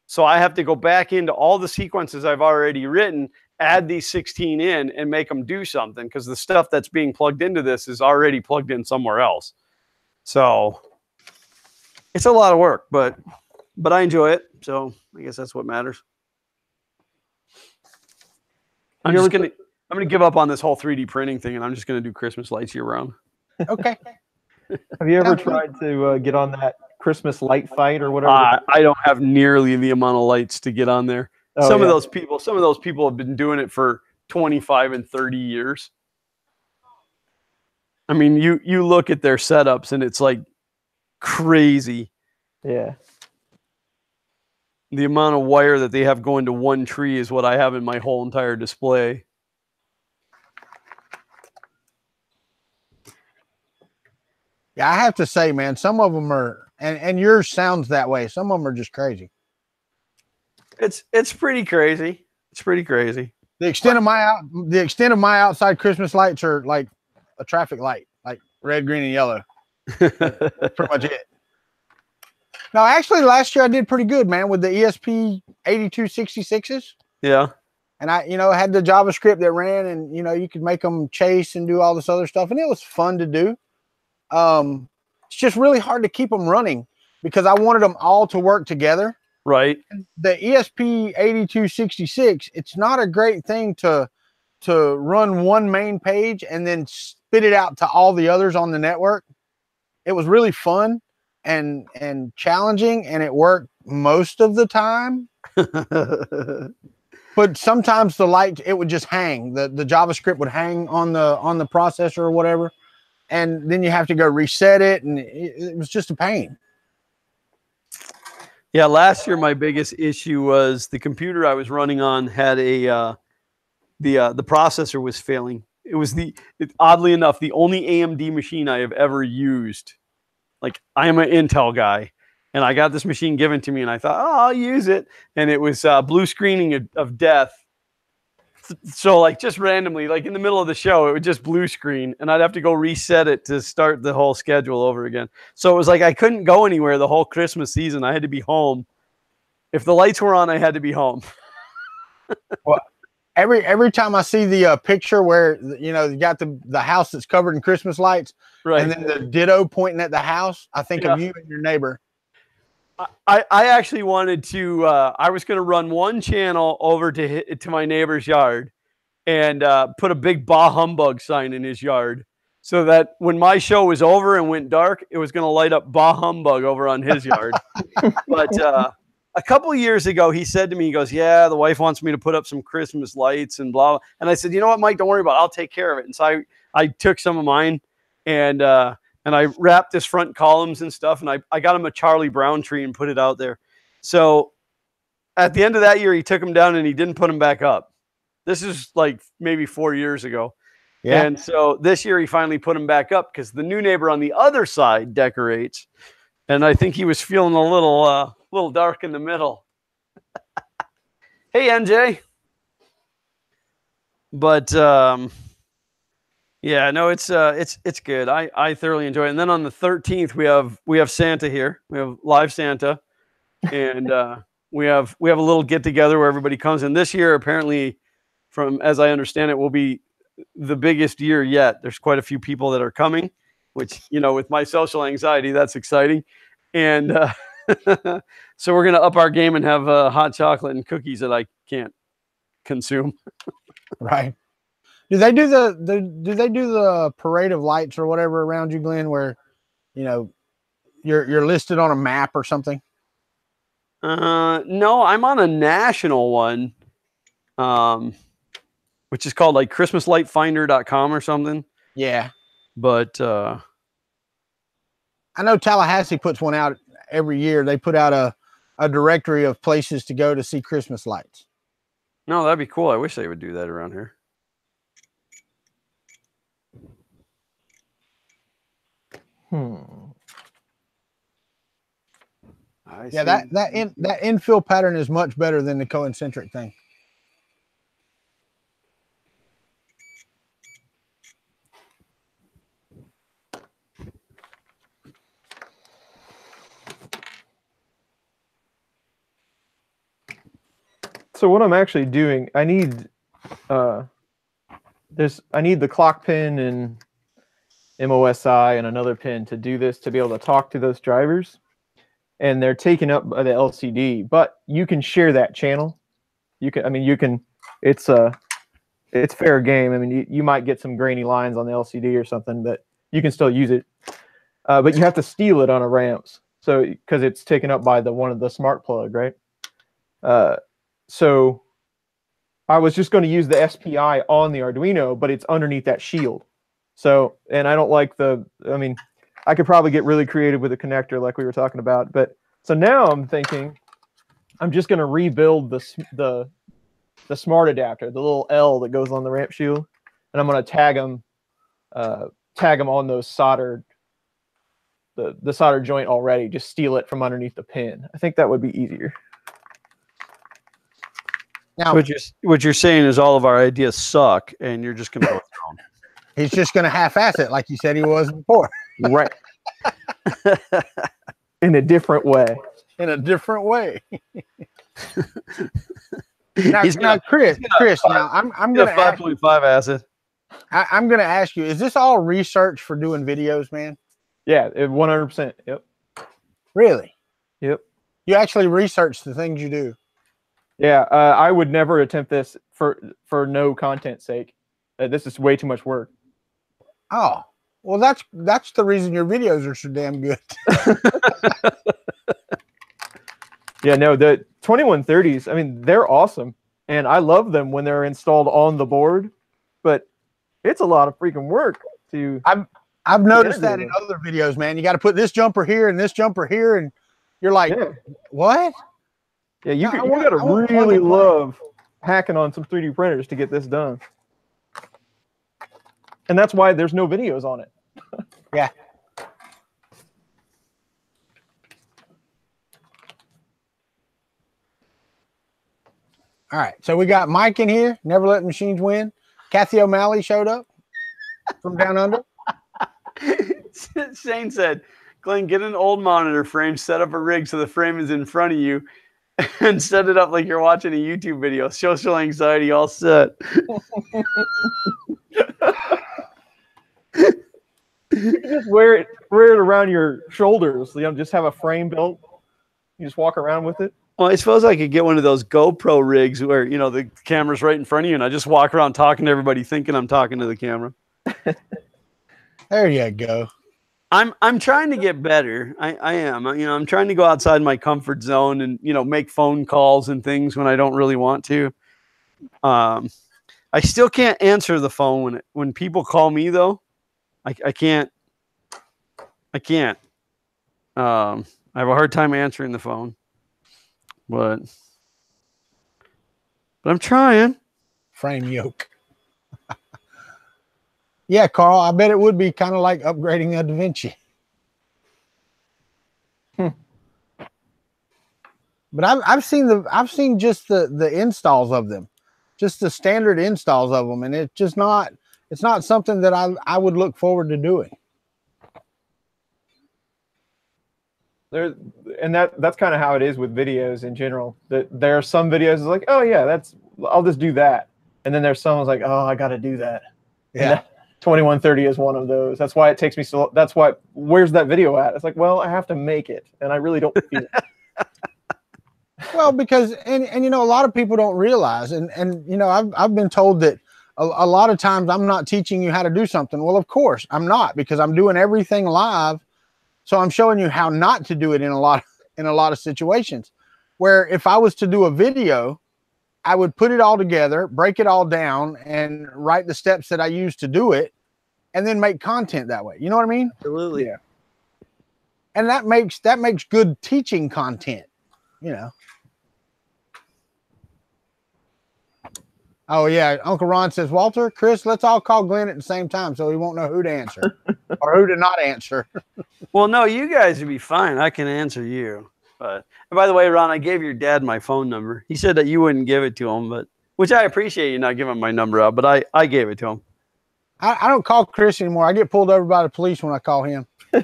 So I have to go back into all the sequences I've already written, add these 16 in and make them do something, because the stuff that's being plugged into this is already plugged in somewhere else. So it's a lot of work, but I enjoy it. So I guess that's what matters. I'm going to give up on this whole 3D printing thing, and I'm just going to do Christmas lights year round. Okay. Have you ever tried to get on that Christmas light fight or whatever? I don't have nearly the amount of lights to get on there. Oh, some of those people have been doing it for 25 and 30 years. I mean, you look at their setups and it's like crazy. Yeah. The amount of wire that they have going to one tree is what I have in my whole entire display. Yeah, I have to say, man, some of them are, and yours sounds that way. Some of them are just crazy. It's pretty crazy. It's pretty crazy. The extent of my outside Christmas lights are like a traffic light, like red, green, and yellow. That's pretty much it. No, actually, last year I did pretty good, man, with the ESP 8266s. Yeah. And I, had the JavaScript that ran, and you could make them chase and do all this other stuff, and it was fun to do. It's just really hard to keep them running because I wanted them all to work together. Right. The ESP 8266, it's not a great thing to run one main page and then spit it out to all the others on the network. It was really fun and challenging, and it worked most of the time. But sometimes the light, it would just hang. The JavaScript would hang on the processor or whatever. And then you have to go reset it, and it was just a pain. Yeah, last year my biggest issue was the computer I was running on had the processor was failing. It was oddly enough the only AMD machine I have ever used. Like, I am an Intel guy, and I got this machine given to me, and I thought, I'll use it, and it was blue screening of death. So like just randomly, like in the middle of the show, it would just blue screen, and I'd have to go reset it to start the whole schedule over again. So it was like I couldn't go anywhere the whole Christmas season. I had to be home. If the lights were on, I had to be home. Well, every time I see the picture where you got the house that's covered in Christmas lights, right, and then the ditto pointing at the house, I think of you and your neighbor. I actually wanted to. I was going to run one channel over to my neighbor's yard, and put a big "Bah Humbug" sign in his yard, so that when my show was over and went dark, it was going to light up "Bah Humbug" over on his yard. But a couple of years ago, he said to me, he goes, "Yeah, the wife wants me to put up some Christmas lights and blah." And I said, "You know what, Mike? Don't worry about it. I'll take care of it." And so I took some of mine, and I wrapped his front columns and stuff, and I got him a Charlie Brown tree and put it out there. So at the end of that year, he took them down and he didn't put them back up. This is like maybe 4 years ago. Yeah. And so this year he finally put them back up because the new neighbor on the other side decorates. And I think he was feeling a little dark in the middle. Hey, NJ. But yeah, no, it's good. I thoroughly enjoy it. And then on the 13th, we have Santa here. We have live Santa, and we have a little get together where everybody comes. And this year, apparently, as I understand it, will be the biggest year yet. There's quite a few people that are coming, which with my social anxiety, that's exciting. And so we're gonna up our game and have hot chocolate and cookies that I can't consume. Right. Do they do the parade of lights or whatever around you, Glenn, where you're listed on a map or something? No, I'm on a national one, which is called like christmaslightfinder.com or something. Yeah. But I know Tallahassee puts one out every year. They put out a directory of places to go to see Christmas lights. No, that'd be cool. I wish they would do that around here. Yeah, that infill pattern is much better than the concentric thing. So what I'm actually doing, I need the clock pin and MOSI and another pin to do this, to be able to talk to those drivers. And they're taken up by the LCD, but you can share that channel. It's fair game. I mean, you might get some grainy lines on the LCD or something, but you can still use it. But you have to steal it on a ramps. So, because it's taken up by one of the smart plug, right? So I was just going to use the SPI on the Arduino, but it's underneath that shield. So, and I don't like I could probably get really creative with a connector like we were talking about. But so now I'm thinking I'm just going to rebuild the smart adapter, the little L that goes on the ramp shield, and I'm going to tag them on those soldered, the solder joint already. Just steal it from underneath the pin. I think that would be easier. Now, what you're saying is all of our ideas suck, and you're just going to go with your own. He's just going to half-ass it like you said he was before. Right. In a different way. In a different way. Now, Chris, now I'm going to 5.5 acid. I'm going to ask you: is this all research for doing videos, man? Yeah, 100%. Yep. Really? Yep. You actually research the things you do. Yeah, I would never attempt this for no content's sake. This is way too much work. Oh, well, that's the reason your videos are so damn good. Yeah, no, the 2130s, I mean, they're awesome, and I love them when they're installed on the board, but it's a lot of freaking work to. I've noticed that in other videos, man. You got to put this jumper here and this jumper here, and you're like, what? Yeah, you got to really love hacking on some 3D printers to get this done. And that's why there's no videos on it. Yeah. All right, so we got Mike in here, Never Let Machines Win. Kathy O'Malley showed up from down under. Shane said, Glenn, get an old monitor frame, set up a rig so the frame is in front of you, and set it up like you're watching a YouTube video. Social anxiety all set. You can just wear it around your shoulders. You know, just have a frame built. You just walk around with it. Well, I suppose I could get one of those GoPro rigs where, you know, the camera's right in front of you and I just walk around talking to everybody thinking I'm talking to the camera. There you go. I'm trying to get better. I am. You know, I'm trying to go outside my comfort zone and, you know, make phone calls and things when I don't really want to. I still can't answer the phone when people call me though. I can't. I have a hard time answering the phone. But I'm trying. Frame yoke. Yeah, Carl, I bet it would be kind of like upgrading a DaVinci. But I've seen just the installs of them, just the standard installs of them, and it's not something that I would look forward to doing. That's kind of how it is with videos in general. There are some videos it's like, oh yeah, I'll just do that, and then there's some that's like, oh, I got to do that. Yeah. 2130 is one of those. That's why it takes me so. That's why. Where's that video at? It's like, well, I have to make it, and I really don't feel it. Well, because and you know, a lot of people don't realize, and you know, I've been told that a lot of times I'm not teaching you how to do something. Well, of course I'm not, because I'm doing everything live. So I'm showing you how not to do it in a lot of situations, where if I was to do a video, I would put it all together, break it all down, and write the steps that I use to do it, and then make content that way. You know what I mean? Absolutely. Yeah. And that makes good teaching content, you know. Oh yeah, Uncle Ron says, Walter, Chris, let's all call Glenn at the same time so he won't know who to answer or who to not answer. Well, no, you guys would be fine. I can answer you. But and by the way, Ron, I gave your dad my phone number. He said that you wouldn't give it to him, but which I appreciate you not giving my number out, but I gave it to him. I don't call Chris anymore. I get pulled over by the police when I call him. I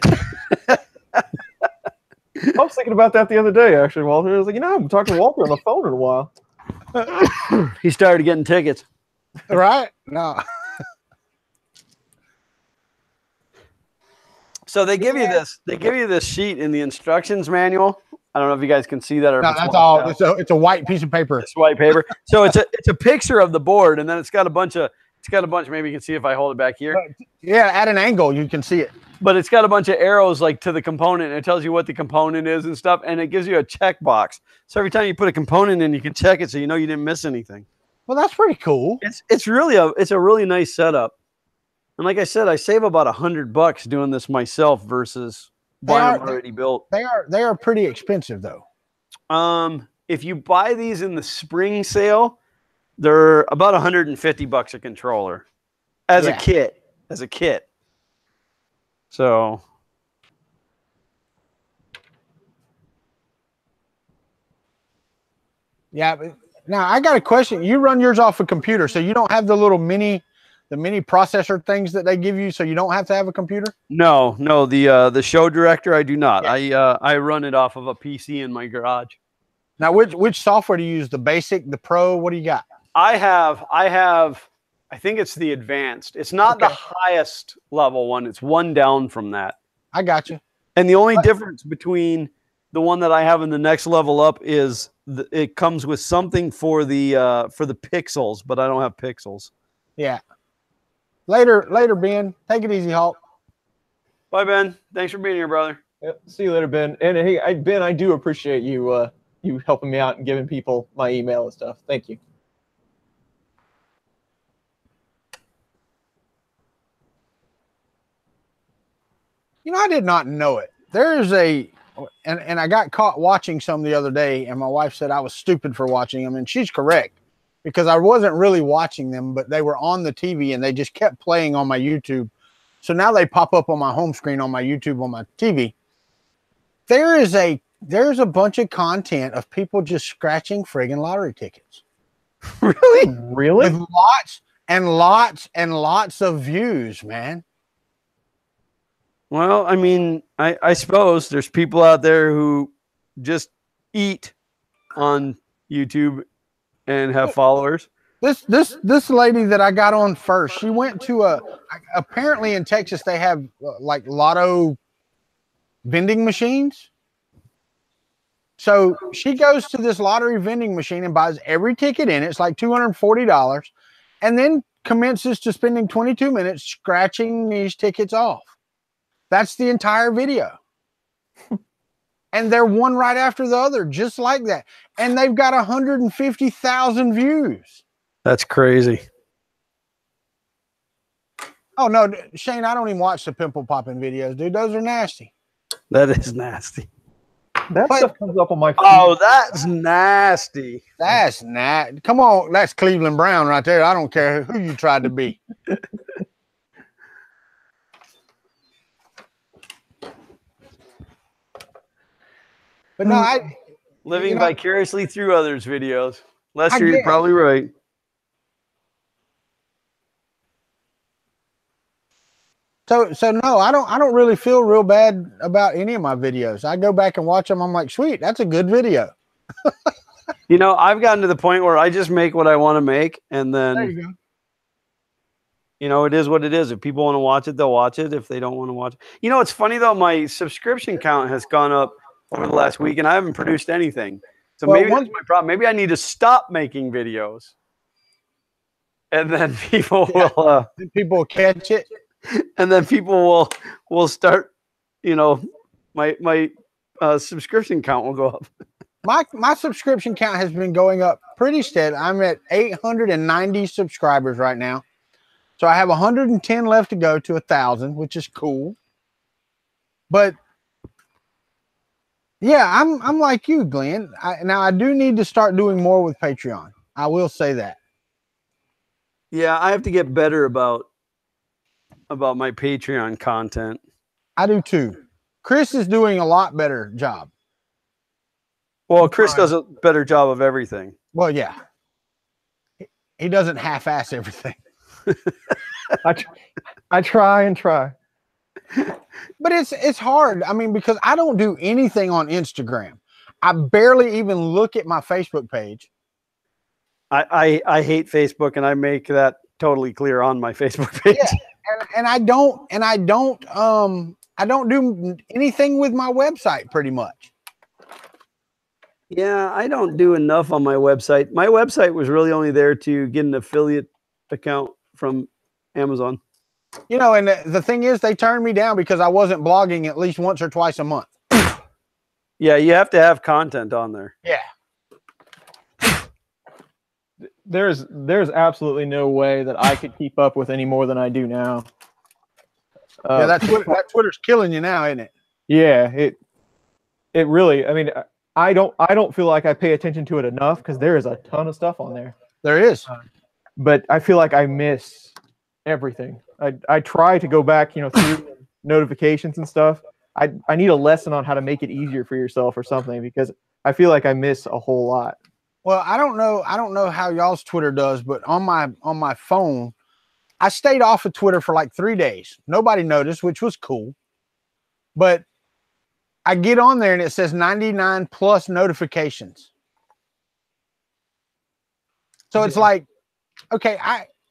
was thinking about that the other day, actually, Walter. I was like, you know, I haven't talked to Walter on the phone in a while. He started getting tickets. Right? No. So they give you this. They give you this sheet in the instructions manual. I don't know if you guys can see that or No, if it's that's washed all. out. It's a white piece of paper. It's white paper. So it's a picture of the board, and then it's got a bunch. Maybe you can see if I hold it back here. Yeah, at an angle you can see it. But it's got a bunch of arrows like to the component, and it tells you what the component is and stuff, and it gives you a check box. So every time you put a component in, you can check it so you know you didn't miss anything. Well, that's pretty cool. It's a really nice setup. And like I said, I save about $100 doing this myself versus buying them already built. They are pretty expensive though. If you buy these in the spring sale, they're about $150 a controller as a kit. So yeah, but now I got a question. You run yours off a computer, so you don't have the little mini processor things that they give you, so you don't have to have a computer? No, the show director, I do not. Yeah. I run it off of a PC in my garage. Now, which software do you use? The basic, the pro? What do you got? I think it's the advanced. It's not the highest level one. It's one down from that. I got you. And the only difference between the one that I have in the next level up is it comes with something for the pixels, but I don't have pixels. Yeah. Later, Ben. Take it easy, Hulk. Bye, Ben. Thanks for being here, brother. Yep. See you later, Ben. And hey, Ben, I do appreciate you you helping me out and giving people my email and stuff. Thank you. You know, I did not know it. There is and I got caught watching some the other day, and my wife said I was stupid for watching them, and she's correct because I wasn't really watching them, but they were on the TV and they just kept playing on my YouTube. So now they pop up on my home screen on my YouTube on my TV. There's a bunch of content of people just scratching friggin' lottery tickets. Really? Really? With lots and lots and lots of views, man. Well, I mean, I suppose there's people out there who just eat on YouTube and have followers. This lady that I got on first, she went to apparently in Texas they have like lotto vending machines. So she goes to this lottery vending machine and buys every ticket in it. It's like $240, and then commences to spending 22 minutes scratching these tickets off. That's the entire video. And they're one right after the other, just like that. And they've got 150,000 views. That's crazy. Oh, no, Shane, I don't even watch the pimple popping videos, dude. Those are nasty. That is nasty. That stuff comes up on my feed. Oh, that's nasty. That's nasty. Come on, that's Cleveland Brown right there. I don't care who you tried to be. But no, living vicariously through others' videos. Lester, you're probably right. So no, I don't really feel real bad about any of my videos. I go back and watch them. I'm like, sweet, that's a good video. You know, I've gotten to the point where I just make what I want to make, and then there you go. You know, it is what it is. If people want to watch it, they'll watch it. If they don't want to watch it. You know, it's funny though, my subscription count has gone up over the last week, and I haven't produced anything. So maybe that's my problem. Maybe I need to stop making videos, and then people will catch it, and then people will start. You know, my subscription count will go up. My subscription count has been going up pretty steady. I'm at 890 subscribers right now, so I have 110 left to go to 1,000, which is cool. But yeah, I'm like you, Glenn. Now I do need to start doing more with Patreon. I will say that. Yeah, I have to get better about my Patreon content. I do too. Chris is doing a lot better job. Well, Chris does a better job of everything. Well, yeah. He doesn't half-ass everything. I try and try. But it's hard. I mean, because I don't do anything on Instagram. I barely even look at my Facebook page. I hate Facebook, and I make that totally clear on my Facebook page. Yeah, and I don't do anything with my website pretty much. Yeah, I don't do enough on my website. My website was really only there to get an affiliate account from Amazon. You know, and the thing is, they turned me down because I wasn't blogging at least once or twice a month. Yeah, you have to have content on there. Yeah. There's absolutely no way that I could keep up with any more than I do now. Yeah, that Twitter's killing you now, isn't it? Yeah, it really. I mean, I don't feel like I pay attention to it enough because there is a ton of stuff on there. There is. But I feel like I miss everything. I try to go back, through notifications and stuff. I need a lesson on how to make it easier for yourself or something, because I feel like I miss a whole lot. Well, I don't know how y'all's Twitter does, but on my phone, I stayed off of Twitter for like 3 days. Nobody noticed, which was cool. But I get on there and it says 99 plus notifications. So it's like, okay,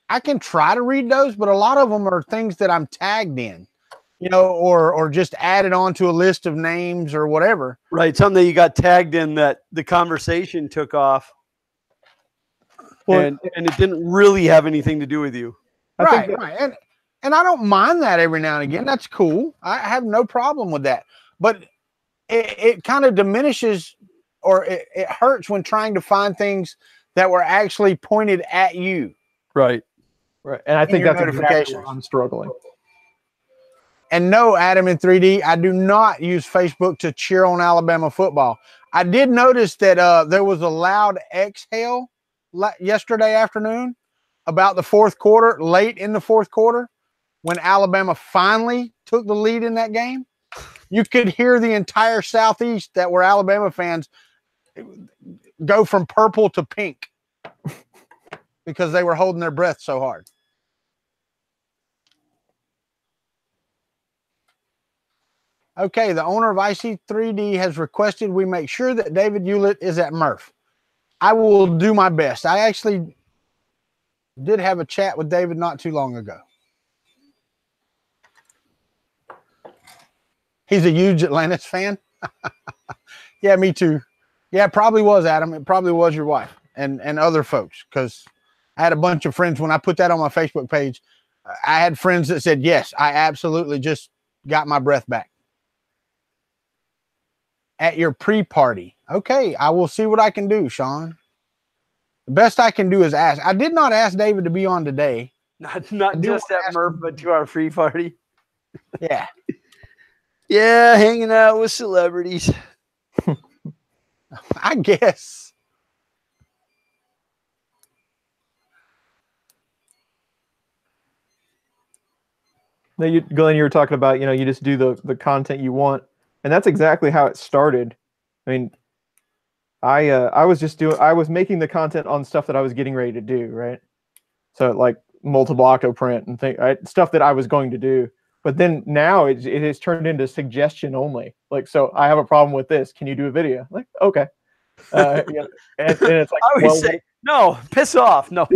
I can try to read those, but a lot of them are things that I'm tagged in, or just added onto a list of names or whatever. Right, something that you got tagged in that the conversation took off, and it didn't really have anything to do with you. Right. And I don't mind that every now and again. That's cool. I have no problem with that. But it kind of diminishes, or it hurts when trying to find things that were actually pointed at you. Right. And I think that's exactly where I'm struggling. And no, Adam in 3D, I do not use Facebook to cheer on Alabama football. I did notice that there was a loud exhale yesterday afternoon about the fourth quarter, late in the fourth quarter, when Alabama finally took the lead in that game. You could hear the entire Southeast that were Alabama fans go from purple to pink because they were holding their breath so hard. Okay, the owner of IC3D has requested we make sure that David Hewlett is at Murph. I will do my best. I actually did have a chat with David not too long ago. He's a huge Atlantis fan. Yeah, me too. Yeah, it probably was, Adam. It probably was your wife and other folks, because I had a bunch of friends when I put that on my Facebook page. I had friends that said, yes, I absolutely just got my breath back. At your pre-party. Okay, I will see what I can do, Sean. The best I can do is ask. I did not ask David to be on today. Not just at Murph, but to our free party. Yeah. Yeah, hanging out with celebrities. I guess. Now, Glenn, you were talking about, you just do the content you want, and that's exactly how it started. I mean, I was making the content on stuff that I was getting ready to do, right? So like multiple octoprint and stuff that I was going to do. But then now it has turned into suggestion only. Like, so I have a problem with this. Can you do a video? Like, okay. And it's like, I always say, no, piss off. No.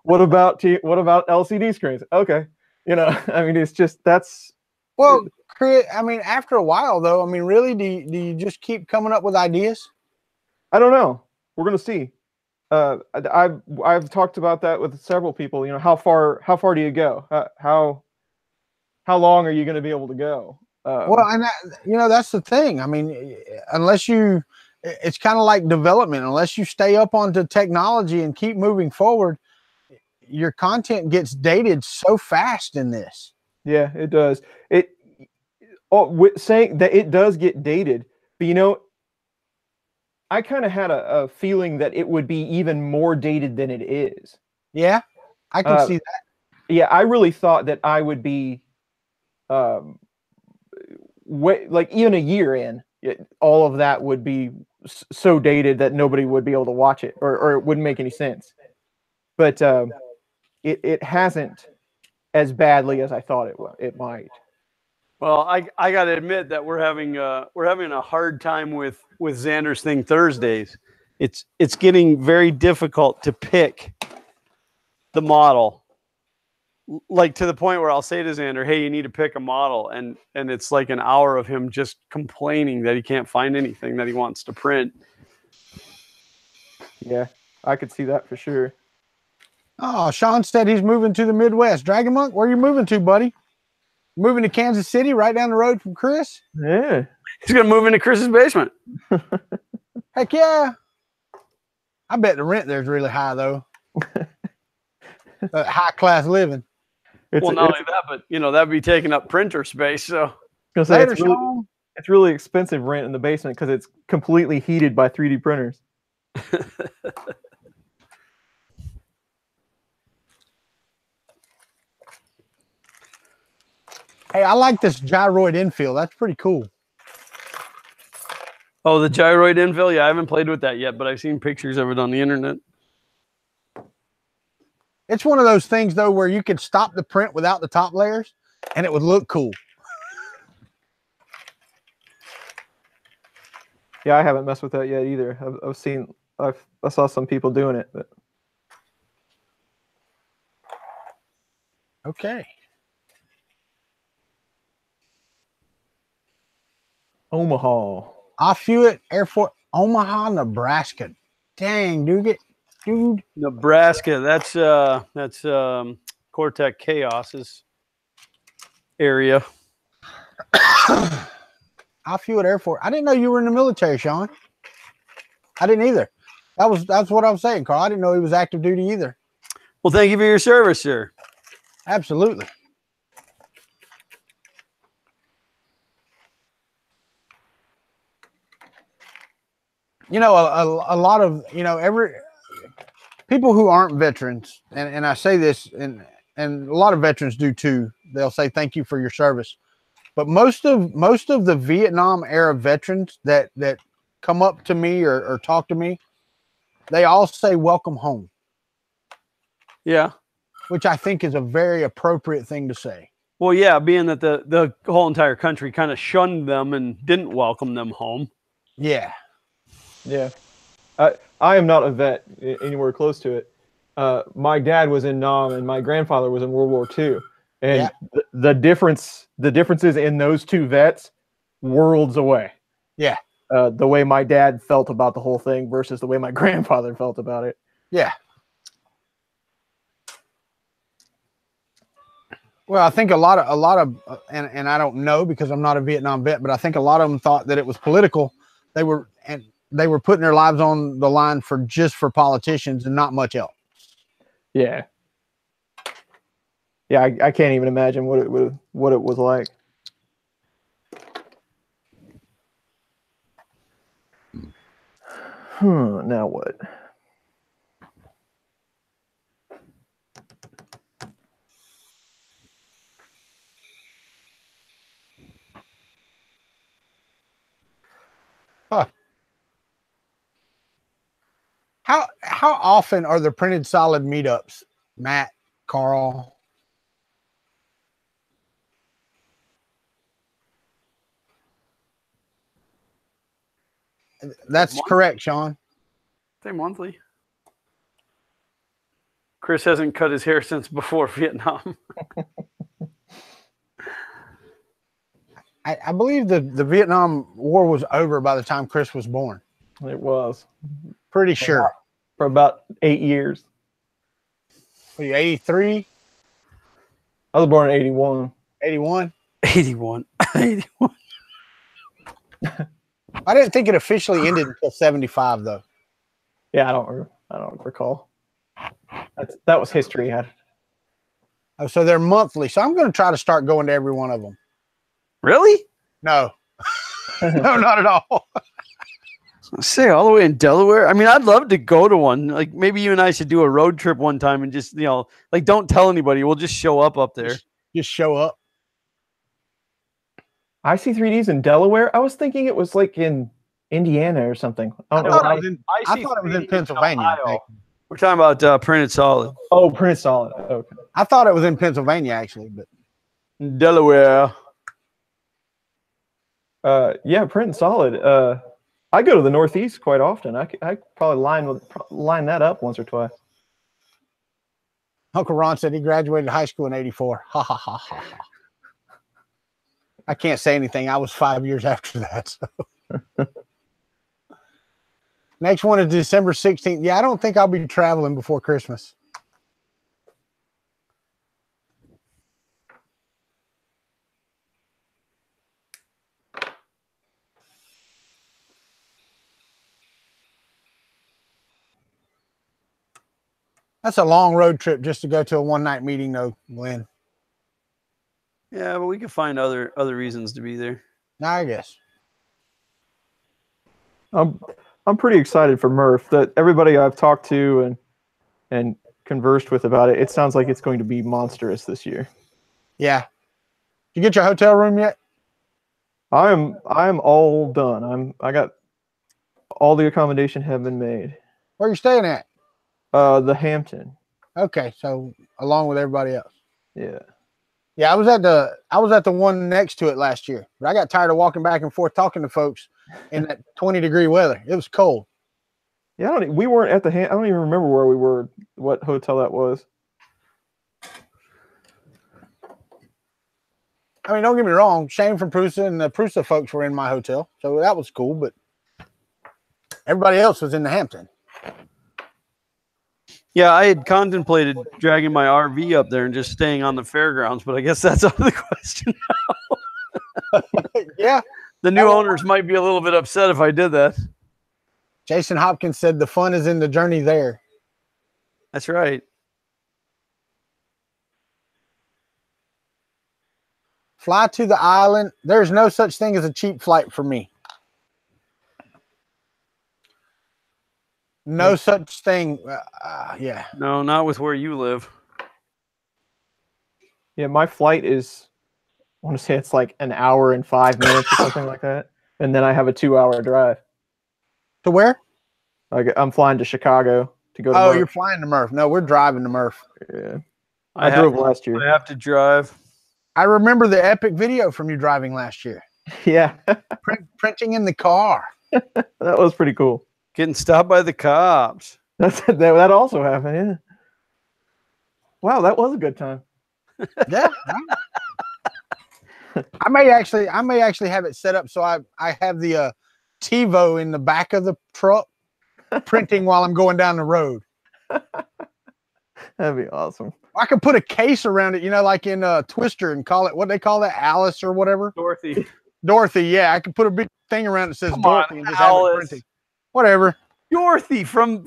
What about LCD screens? Okay. I mean, it's just, that's. Well, I mean, after a while though, I mean, really, do you just keep coming up with ideas? I don't know. We're going to see. I've talked about that with several people. How far do you go? How long are you going to be able to go? Well, and that's the thing. I mean, it's kind of like development. Unless you stay up onto technology and keep moving forward, your content gets dated so fast in this. Yeah, it does. Saying that it does get dated, but I kind of had a feeling that it would be even more dated than it is. Yeah, I can see that. Yeah, I really thought that I would be, like even a year in, all of that would be so dated that nobody would be able to watch it, or it wouldn't make any sense. But it hasn't as badly as I thought it might. Well, I got to admit that we're having a hard time with Xander's thing Thursdays. it's getting very difficult to pick the model. Like to the point where I'll say to Xander, hey, you need to pick a model. And it's like an hour of him just complaining that he can't find anything that he wants to print. Yeah, I could see that for sure. Oh, Sean said he's moving to the Midwest. Dragon Monk, where are you moving to, buddy? Moving to Kansas City, right down the road from Chris? Yeah. He's going to move into Chris's basement. Heck yeah. I bet the rent there's really high, though. High-class living. Well, not only that, but, that'd be taking up printer space, so. Later, it's really expensive rent in the basement because it's completely heated by 3D printers. Hey, I like this gyroid infill. That's pretty cool. Oh, the gyroid infill? Yeah, I haven't played with that yet, but I've seen pictures of it on the internet. It's one of those things, though, where you could stop the print without the top layers, and it would look cool. Yeah, I haven't messed with that yet either. I saw some people doing it. But... Okay. Omaha. Offutt Air Force, Omaha, Nebraska. Dang, dude. Nebraska. That's Cortec Chaos's area. Offutt Air Force. I didn't know you were in the military, Sean. I didn't either. That's what I was saying, Carl. I didn't know he was active duty either. Well, thank you for your service, sir. Absolutely. A lot of, every people who aren't veterans, and I say this, and a lot of veterans do too. They'll say thank you for your service. But most of the Vietnam era veterans that come up to me or talk to me, they all say welcome home. Yeah. Which I think is a very appropriate thing to say. Well, yeah, being that the whole entire country kind of shunned them and didn't welcome them home. Yeah. Yeah. I am not a vet anywhere close to it. My dad was in Nam and my grandfather was in World War II. And yeah. the differences in those two vets, worlds away. Yeah. The way my dad felt about the whole thing versus the way my grandfather felt about it. Yeah. Well, I think a lot of, and I don't know because I'm not a Vietnam vet, but I think a lot of them thought that it was political. They were putting their lives on the line for politicians and not much else. Yeah. Yeah, I can't even imagine what it was like. Now what? Huh. How often are the printed solid meetups, Matt, Carl? That's correct, Sean. Say monthly. Chris hasn't cut his hair since before Vietnam. I believe the Vietnam War was over by the time Chris was born. It was. Pretty sure. For about 8 years. Were you 83? I was born in 81. 81? 81. 81. I didn't think it officially ended until 75, though. Yeah, I don't recall. That was history. Oh, so they're monthly. So I'm going to try to start going to every one of them. Really? No. No, not at all. Say all the way in Delaware. I mean, I'd love to go to one. Like maybe you and I should do a road trip one time and just, like don't tell anybody. We'll just show up there. Just show up. IC3Ds in Delaware? I was thinking it was like in Indiana or something. I thought it was in Pennsylvania. We're talking about printed solid. Oh, printed solid. Okay. I thought it was in Pennsylvania, actually, but Delaware. Yeah, printed solid. I go to the Northeast quite often. I probably line that up once or twice. Uncle Ron said he graduated high school in '84. Ha ha ha ha ha. I can't say anything. I was 5 years after that. So. Next one is December 16th. Yeah, I don't think I'll be traveling before Christmas. That's a long road trip just to go to a one-night meeting, though, Glenn. Yeah, but we could find other reasons to be there. I guess. I'm pretty excited for Murph. That everybody I've talked to and conversed with about it, it sounds like it's going to be monstrous this year. Yeah. Did you get your hotel room yet? I'm all done. I got all the accommodation have been made. Where are you staying at? The Hampton. Okay, so along with everybody else. Yeah. Yeah, I was at the one next to it last year, but I got tired of walking back and forth talking to folks in that 20-degree weather. It was cold. Yeah, we weren't at the I don't even remember where we were, what hotel that was. I mean, don't get me wrong. Shane from Prusa and the Prusa folks were in my hotel, so that was cool, but everybody else was in the Hampton. Yeah, I had contemplated dragging my RV up there and just staying on the fairgrounds, but I guess that's out of the question now. Yeah. The new owners might be a little bit upset if I did that. Jason Hopkins said the fun is in the journey there. That's right. Fly to the island. There's no such thing as a cheap flight for me. No such thing. Yeah. No, not with where you live. Yeah, my flight is, I want to say it's like an hour and 5 minutes or something like that. And then I have a 2-hour drive. To where? I'm flying to Chicago to go to Oh, Murph. you're flying to Murph. No, we're driving to Murph. Yeah. I drove last year. I have to drive. I remember the epic video from you driving last year. Yeah. Printing in the car. That was pretty cool. Getting stopped by the cops. That also happened, yeah. Wow, that was a good time. Yeah. I may actually have it set up so I have the TiVo in the back of the truck printing while I'm going down the road. That'd be awesome. I could put a case around it, like in Twister, and call it, what they call that, Alice or whatever. Dorothy, yeah. I could put a big thing around it that says Dorothy and just have it printing. Whatever. Dorothy from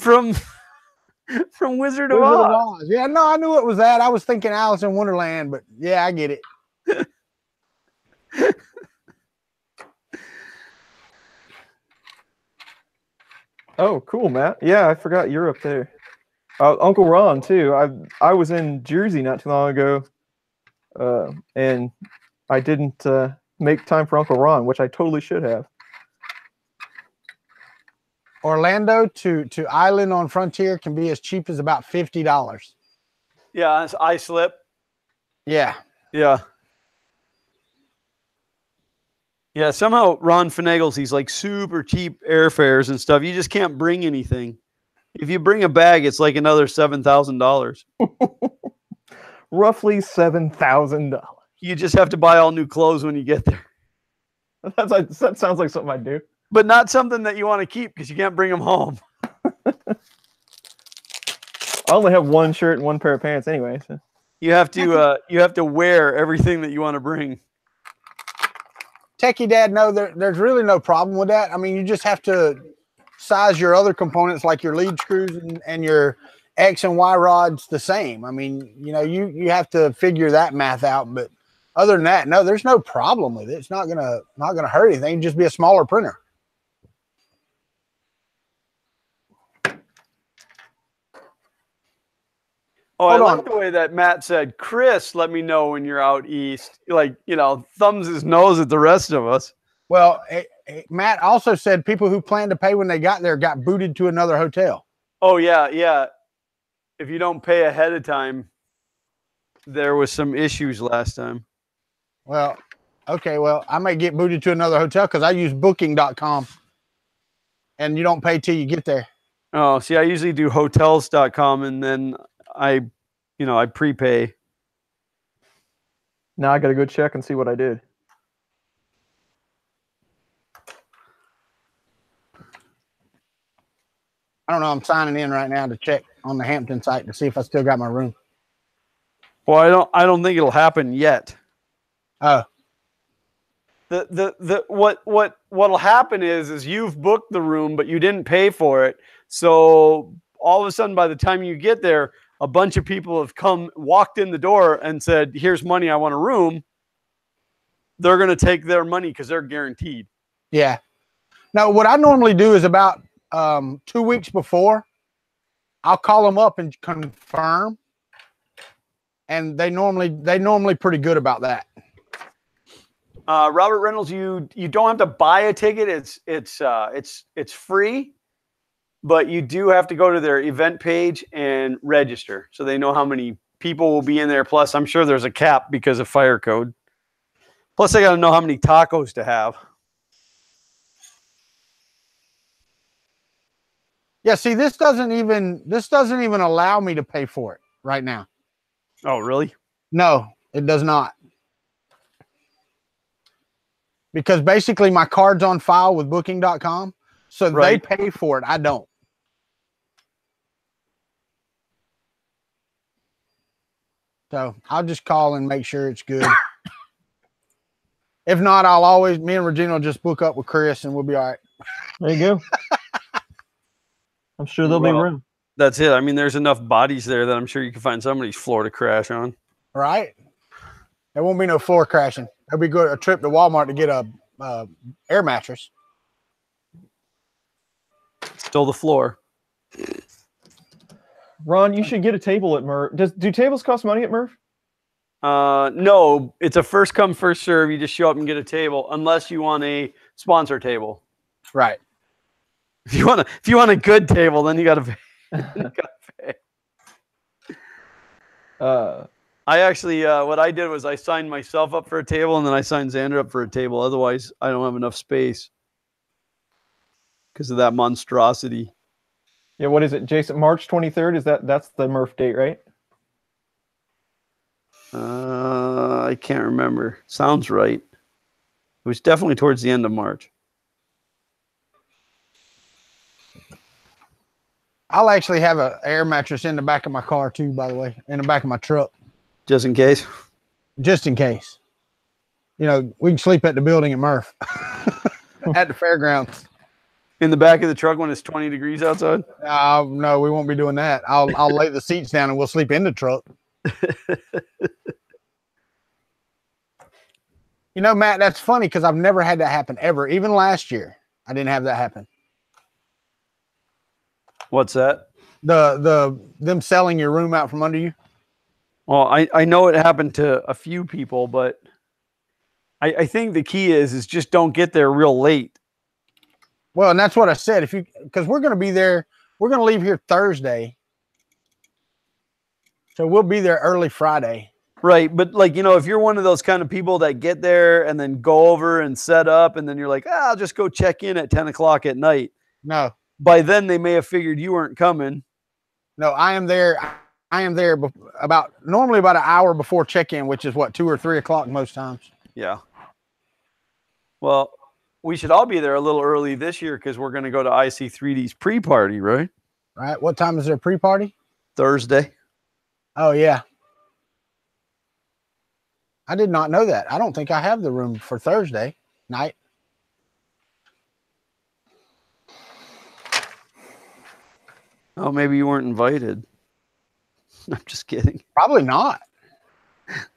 Wizard of Oz. Yeah, no, I knew it was that. I was thinking Alice in Wonderland, but yeah, I get it. Oh, cool, Matt. Yeah, I forgot you're up there. Uncle Ron too. I was in Jersey not too long ago, and I didn't make time for Uncle Ron, which I totally should have. Orlando to Island on Frontier can be as cheap as about $50. Yeah, it's iSlip. Yeah. Yeah. Yeah, somehow Ron finagles these like super cheap airfares and stuff. You just can't bring anything. If you bring a bag, it's like another $7,000. Roughly $7,000. You just have to buy all new clothes when you get there. That sounds like something I'd do. But not something that you want to keep because you can't bring them home. I only have one shirt and one pair of pants anyway. So. You have to wear everything that you want to bring. Techie Dad, no, there's really no problem with that. I mean, you just have to size your other components like your lead screws and your X and Y rods the same. I mean, you have to figure that math out. But other than that, no, there's no problem with it. It's not gonna hurt anything. It'd just be a smaller printer. Oh, I like the way that Matt said, Chris, let me know when you're out east. Like, thumbs his nose at the rest of us. Well, Matt also said people who planned to pay when they got there got booted to another hotel. Oh, yeah, yeah. If you don't pay ahead of time, there was some issues last time. Well, okay, well, I may get booted to another hotel because I use booking.com. and you don't pay till you get there. Oh, see, I usually do hotels.com and then I prepay. Now I got to go check and see what I did. I don't know. I'm signing in right now to check on the Hampton site to see if I still got my room. Well, I don't think it'll happen yet. Oh. What'll happen is you've booked the room, but you didn't pay for it. So all of a sudden, by the time you get there, a bunch of people have walked in the door and said, "Here's money. I want a room." They're going to take their money because they're guaranteed. Yeah. Now, what I normally do is about 2 weeks before, I'll call them up and confirm, and they normally pretty good about that. Robert Reynolds, you don't have to buy a ticket. It's free, but you do have to go to their event page and register so they know how many people will be in there. Plus, I'm sure there's a cap because of fire code. Plus, they got to know how many tacos to have. Yeah, see, this doesn't even allow me to pay for it right now. Oh, really? No, it does not. Because basically my card's on file with booking.com, so right. They pay for it. I don't. So I'll just call and make sure it's good. If not, me and Regina will just book up with Chris and we'll be all right. There you go. I'm sure there'll be room. That's it. I mean, there's enough bodies there that I'm sure you can find somebody's floor to crash on. Right. There won't be no floor crashing. It'll be good. A trip to Walmart to get a air mattress. Still the floor. Ron, you should get a table at Murph. Do tables cost money at Murph? No, it's a first come, first serve. You just show up and get a table, unless you want a sponsor table. Right. If you want a good table, then you got to pay. I actually, what I did was I signed myself up for a table, and then I signed Xander up for a table. Otherwise, I don't have enough space because of that monstrosity. Yeah, what is it, Jason? March 23rd? That's the Murph date, right? I can't remember. Sounds right. It was definitely towards the end of March. I'll actually have an air mattress in the back of my car too, by the way, in the back of my truck. Just in case? Just in case. You know, we can sleep at the building at Murph. At the fairgrounds. In the back of the truck when it's 20 degrees outside? No, we won't be doing that. I'll lay the seats down and we'll sleep in the truck. You know, Matt, that's funny because I've never had that happen ever. Even last year, I didn't have that happen. What's that? Them selling your room out from under you? Well, I know it happened to a few people, but I think the key is just don't get there real late. Well, and that's what I said. Because we're going to be there, we're going to leave here Thursday. So we'll be there early Friday. Right. But like, you know, if you're one of those kind of people that get there and then go over and set up and then you're like, I'll just go check in at 10 o'clock at night. No. By then they may have figured you weren't coming. No, I am there. Normally about an hour before check-in, which is what, 2 or 3 o'clock most times. Yeah. Well, we should all be there a little early this year because we're going to go to IC3D's pre-party, right? Right. What time is their pre-party? Thursday. Oh, yeah. I did not know that. I don't think I have the room for Thursday night. Oh, maybe you weren't invited. I'm just kidding. Probably not.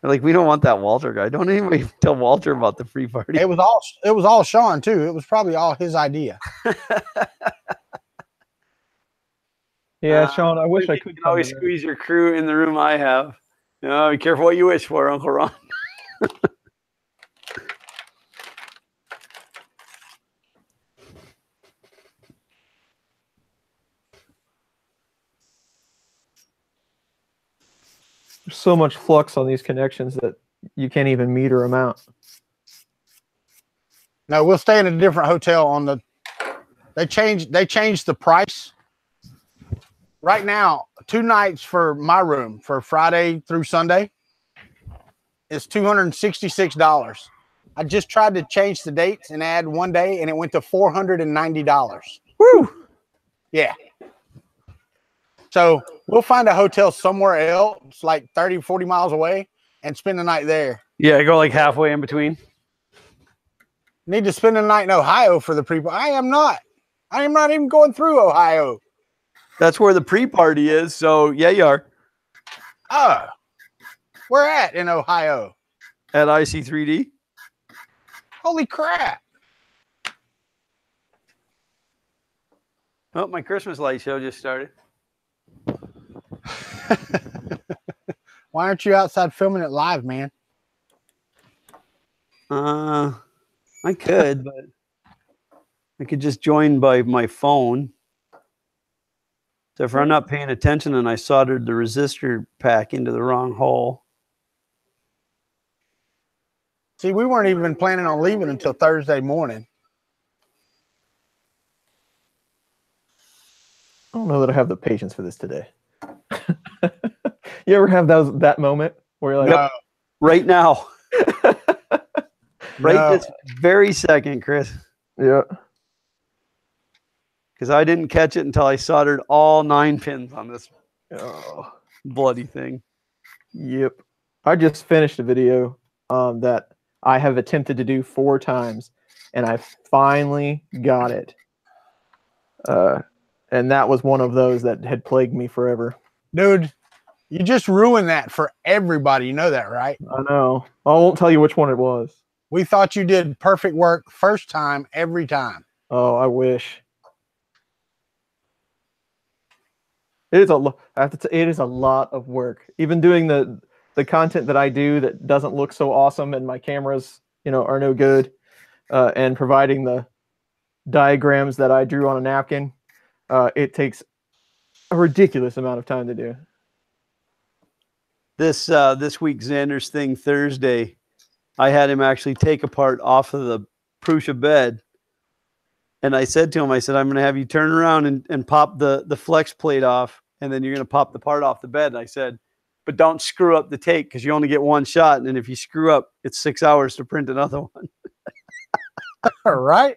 Like, we don't want that Walter guy. Don't anybody tell Walter about the free party. It was all Sean too. It was probably all his idea. Yeah, Sean, I wish I could. You can always squeeze your crew in the room I have. No, be careful what you wish for, Uncle Ron. There's so much flux on these connections that you can't even meter them out. No, we'll stay in a different hotel on the They changed the price. Right now, 2 nights for my room for Friday through Sunday is $266. I just tried to change the dates and add 1 day, and it went to $490. Woo! Yeah. So we'll find a hotel somewhere else, like 30, 40 miles away, and spend the night there. Yeah, go like halfway in between. Need to spend the night in Ohio for the pre. I am not even going through Ohio. That's where the pre-party is. So yeah, you are. Oh, where at in Ohio? At IC3D. Holy crap. Oh, my Christmas light show just started. Why aren't you outside filming it live, man? I could, but I could just join by my phone. So if I'm not paying attention and I soldered the resistor pack into the wrong hole. See, we weren't even planning on leaving until Thursday morning. I don't know that I have the patience for this today. You ever have that moment where you're like, No. Right now. Right No. this very second, Chris. yeah. Because I didn't catch it until I soldered all 9 pins on this Oh, bloody thing. yep. I just finished a video that I have attempted to do 4 times, and I finally got it. And that was one of those that had plagued me forever. Dude, you just ruined that for everybody. You know that, right? I know. I won't tell you which one it was. We thought you did perfect work first time, every time. Oh, I wish. It is it is a lot of work. Even doing the content that I do that doesn't look so awesome and my cameras, are no good, and providing the diagrams that I drew on a napkin, it takes a ridiculous amount of time to do. This week, Xander's thing Thursday, I had him actually take a part off of the Prusa bed. And I said to him, I'm going to have you turn around and pop the flex plate off, and then you're going to pop the part off the bed. And I said, but don't screw up the take because you only get one shot. And if you screw up, it's 6 hours to print another one. All right.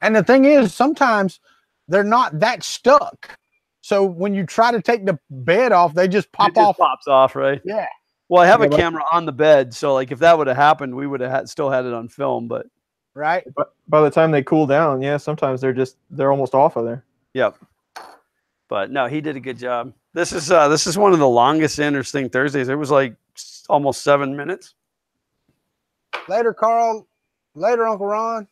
And the thing is, sometimes they're not that stuck. So when you try to take the bed off, they just pop It just off. pops off, right? Yeah. Well, I have a but- camera on the bed, so like if that would have happened, we would have still had it on film. But Right. But by the time they cool down, yeah, sometimes they're almost off of there. yep. But no, he did a good job. This is one of the longest interesting Thursdays. It was like almost 7 minutes. Later, Carl. Later, Uncle Ron.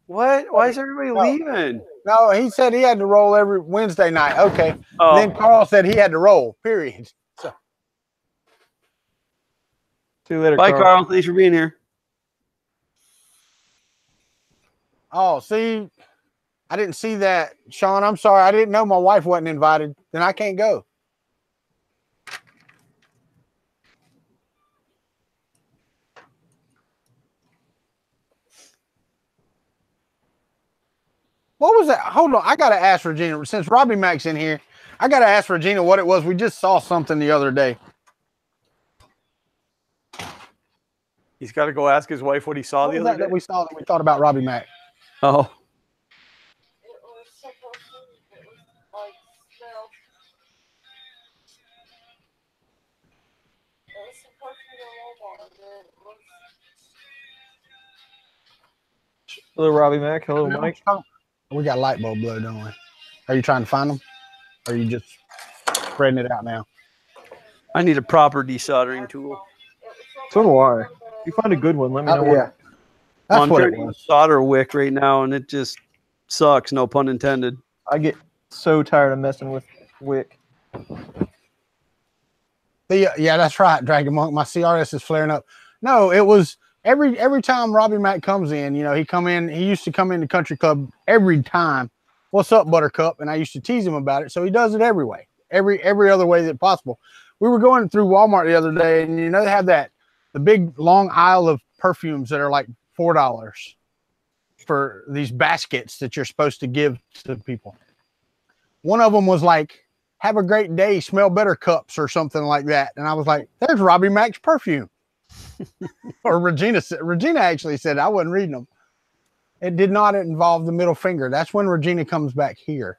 What? Why is everybody leaving? No, he said he had to roll every Wednesday night. Okay. Oh, Then Carl said he had to roll, period. So, See you later, bye, Carl. Thanks for being here. oh, see, I didn't see that. Sean, I'm sorry. I didn't know my wife wasn't invited. Then I can't go. What was that? Hold on. I got to ask Regina. Since Robbie Mac's in here, I got to ask Regina what it was. We just saw something the other day. He's got to go ask his wife what he saw What the was other that day. we saw that we thought about Robbie Mac? Oh, It was supposed to, it was like smelled. It was supposed to be a robot, and then it was. Hello, Robbie Mac. Hello, Mike. We got light bulb blow, don't we? Are you trying to find them? Or are you just spreading it out now? I need a proper desoldering tool. So do I. If you find a good one, let me know. Oh, yeah. That's I'm what it turning a was. solder wick right now, and it just sucks. No pun intended. I get so tired of messing with wick. Yeah, that's right, Dragon Monk. My CRS is flaring up. No, it was every time Robbie Mac comes in, he used to come in the country club every time. What's up, Buttercup? And I used to tease him about it. So he does it every way, every other way that possible. We were going through Walmart the other day, and they have the big long aisle of perfumes that are like $4 for these baskets that you're supposed to give to people. One of them was like, "Have a great day, smell better cups," or something like that. And I was like, "There's Robbie Mac's perfume." Or Regina actually said, I wasn't reading them. It did not involve the middle finger. That's when Regina comes back here.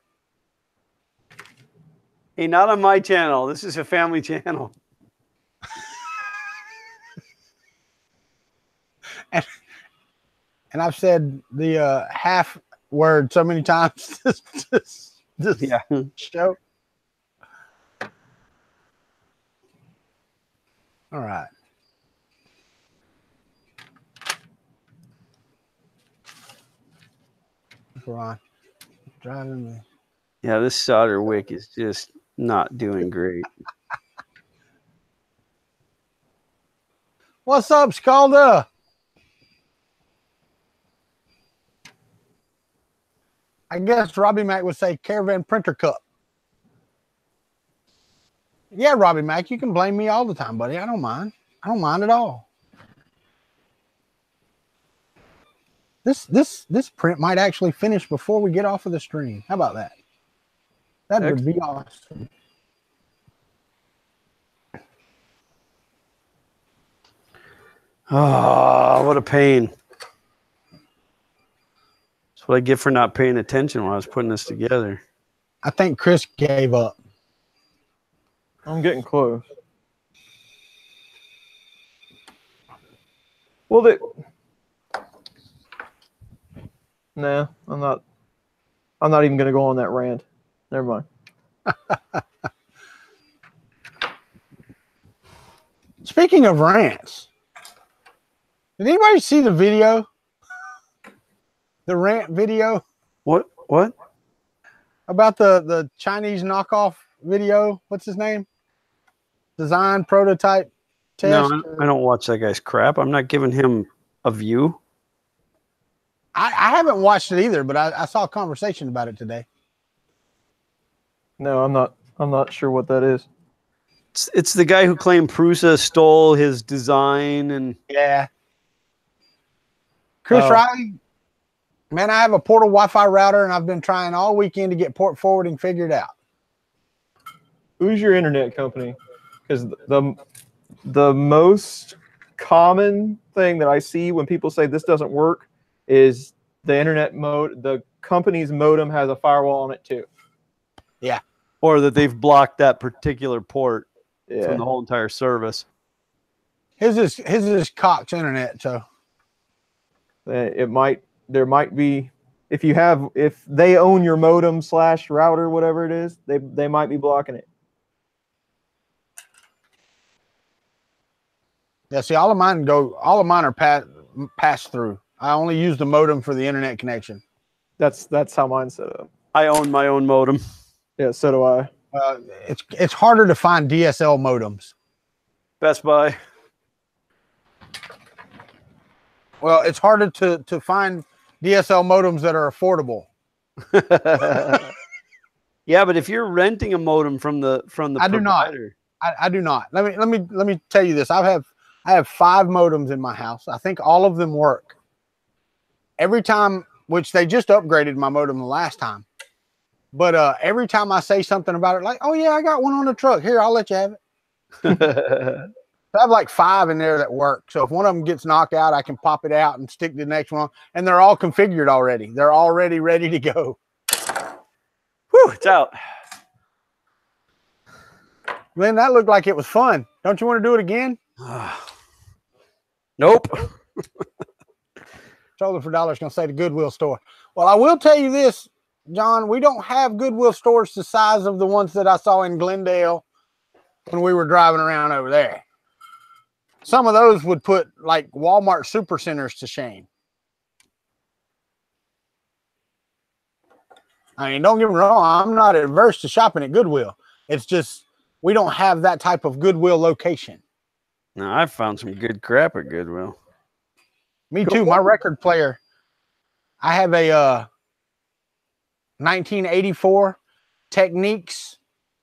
Hey, not on my channel. This is a family channel. And I've said the half word so many times this Yeah. show. All right. Ron, driving me. Yeah, this solder wick is just not doing great. What's up, Scalda? I guess Robbie Mac would say Caravan printer cup. Yeah, Robbie Mac, you can blame me all the time, buddy. I don't mind. I don't mind at all. This print might actually finish before we get off of the stream. How about that? That would be awesome. Oh, what a pain. That's what I get for not paying attention when I was putting this together. I think Chris gave up. I'm getting close. Well, nah, I'm not even going to go on that rant. Never mind. Speaking of rants, did anybody see the video? The rant video? What? About the Chinese knockoff video? What's his name? Design prototype test? No, I don't watch that guy's crap. I'm not giving him a view. I haven't watched it either, but I saw a conversation about it today. No, I'm not sure what that is. It's the guy who claimed Prusa stole his design and yeah. Chris Riley, man, I have a portal Wi-Fi router and I've been trying all weekend to get port forwarding figured out. Who's your internet company? Because the most common thing that I see when people say this doesn't work is the internet the company's modem has a firewall on it too. Yeah. Or that they've blocked that particular port from the whole entire service. His is Cox internet, so there might be if they own your modem / router, whatever it is, they might be blocking it. Yeah, see, all of mine are pass through. I only use the modem for the internet connection. That's how mine's set up. I own my own modem. Yeah, so do I. It's harder to find DSL modems. Best Buy. Well, it's harder to find DSL modems that are affordable. Yeah, but if you're renting a modem from the I do not. I do not. Let me tell you this. I have 5 modems in my house. I think all of them work. Every time, which they just upgraded my modem the last time. But every time I say something about it, like, "Oh yeah, I got one on the truck. Here, I'll let you have it." I have like 5 in there that work. So if one of them gets knocked out, I can pop it out and stick the next one on. And they're all configured already. They're already ready to go. Whew, it's out. Man, that looked like it was fun. Don't you want to do it again? Nope. Shoulder for Dollar is going to say the Goodwill store. Well, I will tell you this, John. We don't have Goodwill stores the size of the ones that I saw in Glendale when we were driving around over there. Some of those would put like Walmart supercenters to shame. I mean, don't get me wrong. I'm not adverse to shopping at Goodwill. It's just we don't have that type of Goodwill location. No, I found some good crap at Goodwill. Me too. My record player. I have a 1984 Techniques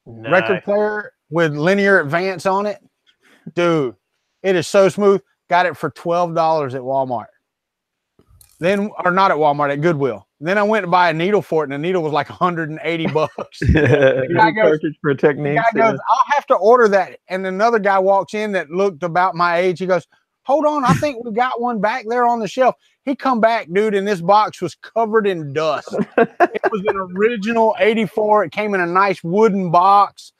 record player with linear advance on it. Dude, it is so smooth. got it for $12 at Walmart. Then, or not at Walmart, at Goodwill. Then I went to buy a needle for it, and the needle was like 180 bucks. The guy goes- cartridge for techniques. The guy goes, I'll have to order that. And another guy walks in that looked about my age. He goes, hold on, I think we got one back there on the shelf. He come back, dude, and this box was covered in dust. It was an original 84. It came in a nice wooden box.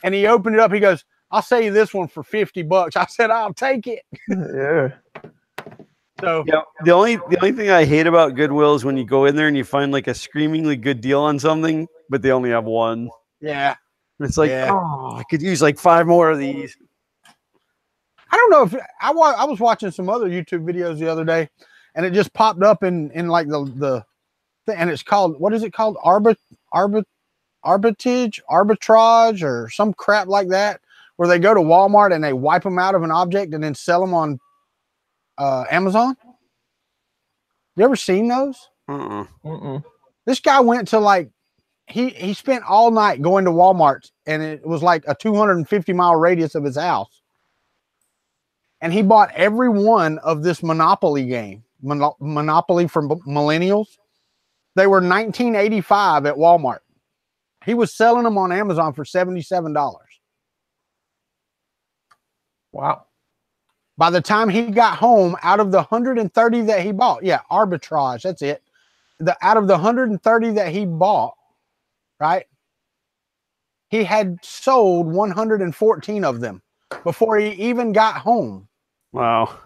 And he opened it up. He goes, I'll sell you this one for $50. I said, I'll take it. Yeah. So Yeah, the only thing I hate about Goodwill is when you go in there and you find like a screamingly good deal on something, but they only have one. yeah. And it's like, oh, I could use like 5 more of these. I don't know if I was watching some other YouTube videos the other day, and it just popped up in like the thing, and it's called, what is it called? Arbitrage or some crap like that, where they go to Walmart and they wipe them out of an object and then sell them on Amazon. You ever seen those? This guy went to like he spent all night going to Walmart, and it was like a 250-mile radius of his house. And he bought every one of this Monopoly game, Monopoly for millennials. They were $19.85 at Walmart. He was selling them on Amazon for $77. Wow. By the time he got home, out of the 130 that he bought, arbitrage, that's it. Out of the 130 that he bought, right, he had sold 114 of them before he even got home. Wow.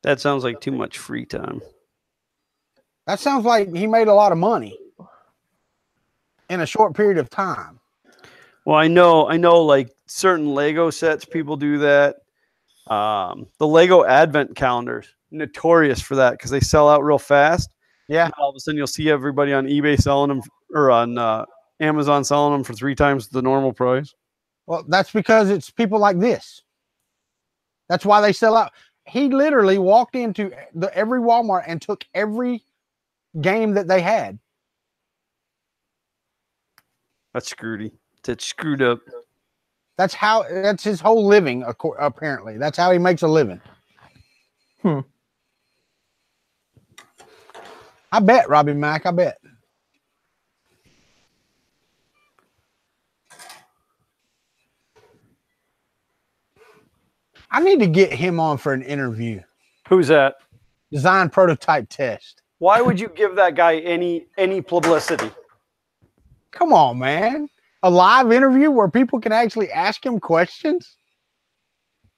That sounds like too much free time. That sounds like he made a lot of money in a short period of time. Well, I know like certain Lego sets, people do that. The Lego Advent calendars, notorious for that because they sell out real fast. Yeah. And all of a sudden you'll see everybody on eBay selling them, or on Amazon selling them for 3 times the normal price. Well, that's because it's people like this. That's why they sell out. He literally walked into every Walmart and took every game that they had. That's screwed. That's screwed up. That's his whole living, apparently. That's how he makes a living. I bet, Robbie Mack, I bet. I need to get him on for an interview. Who's that? Design prototype test. Why would you give that guy any publicity? Come on, man. A live interview where people can actually ask him questions?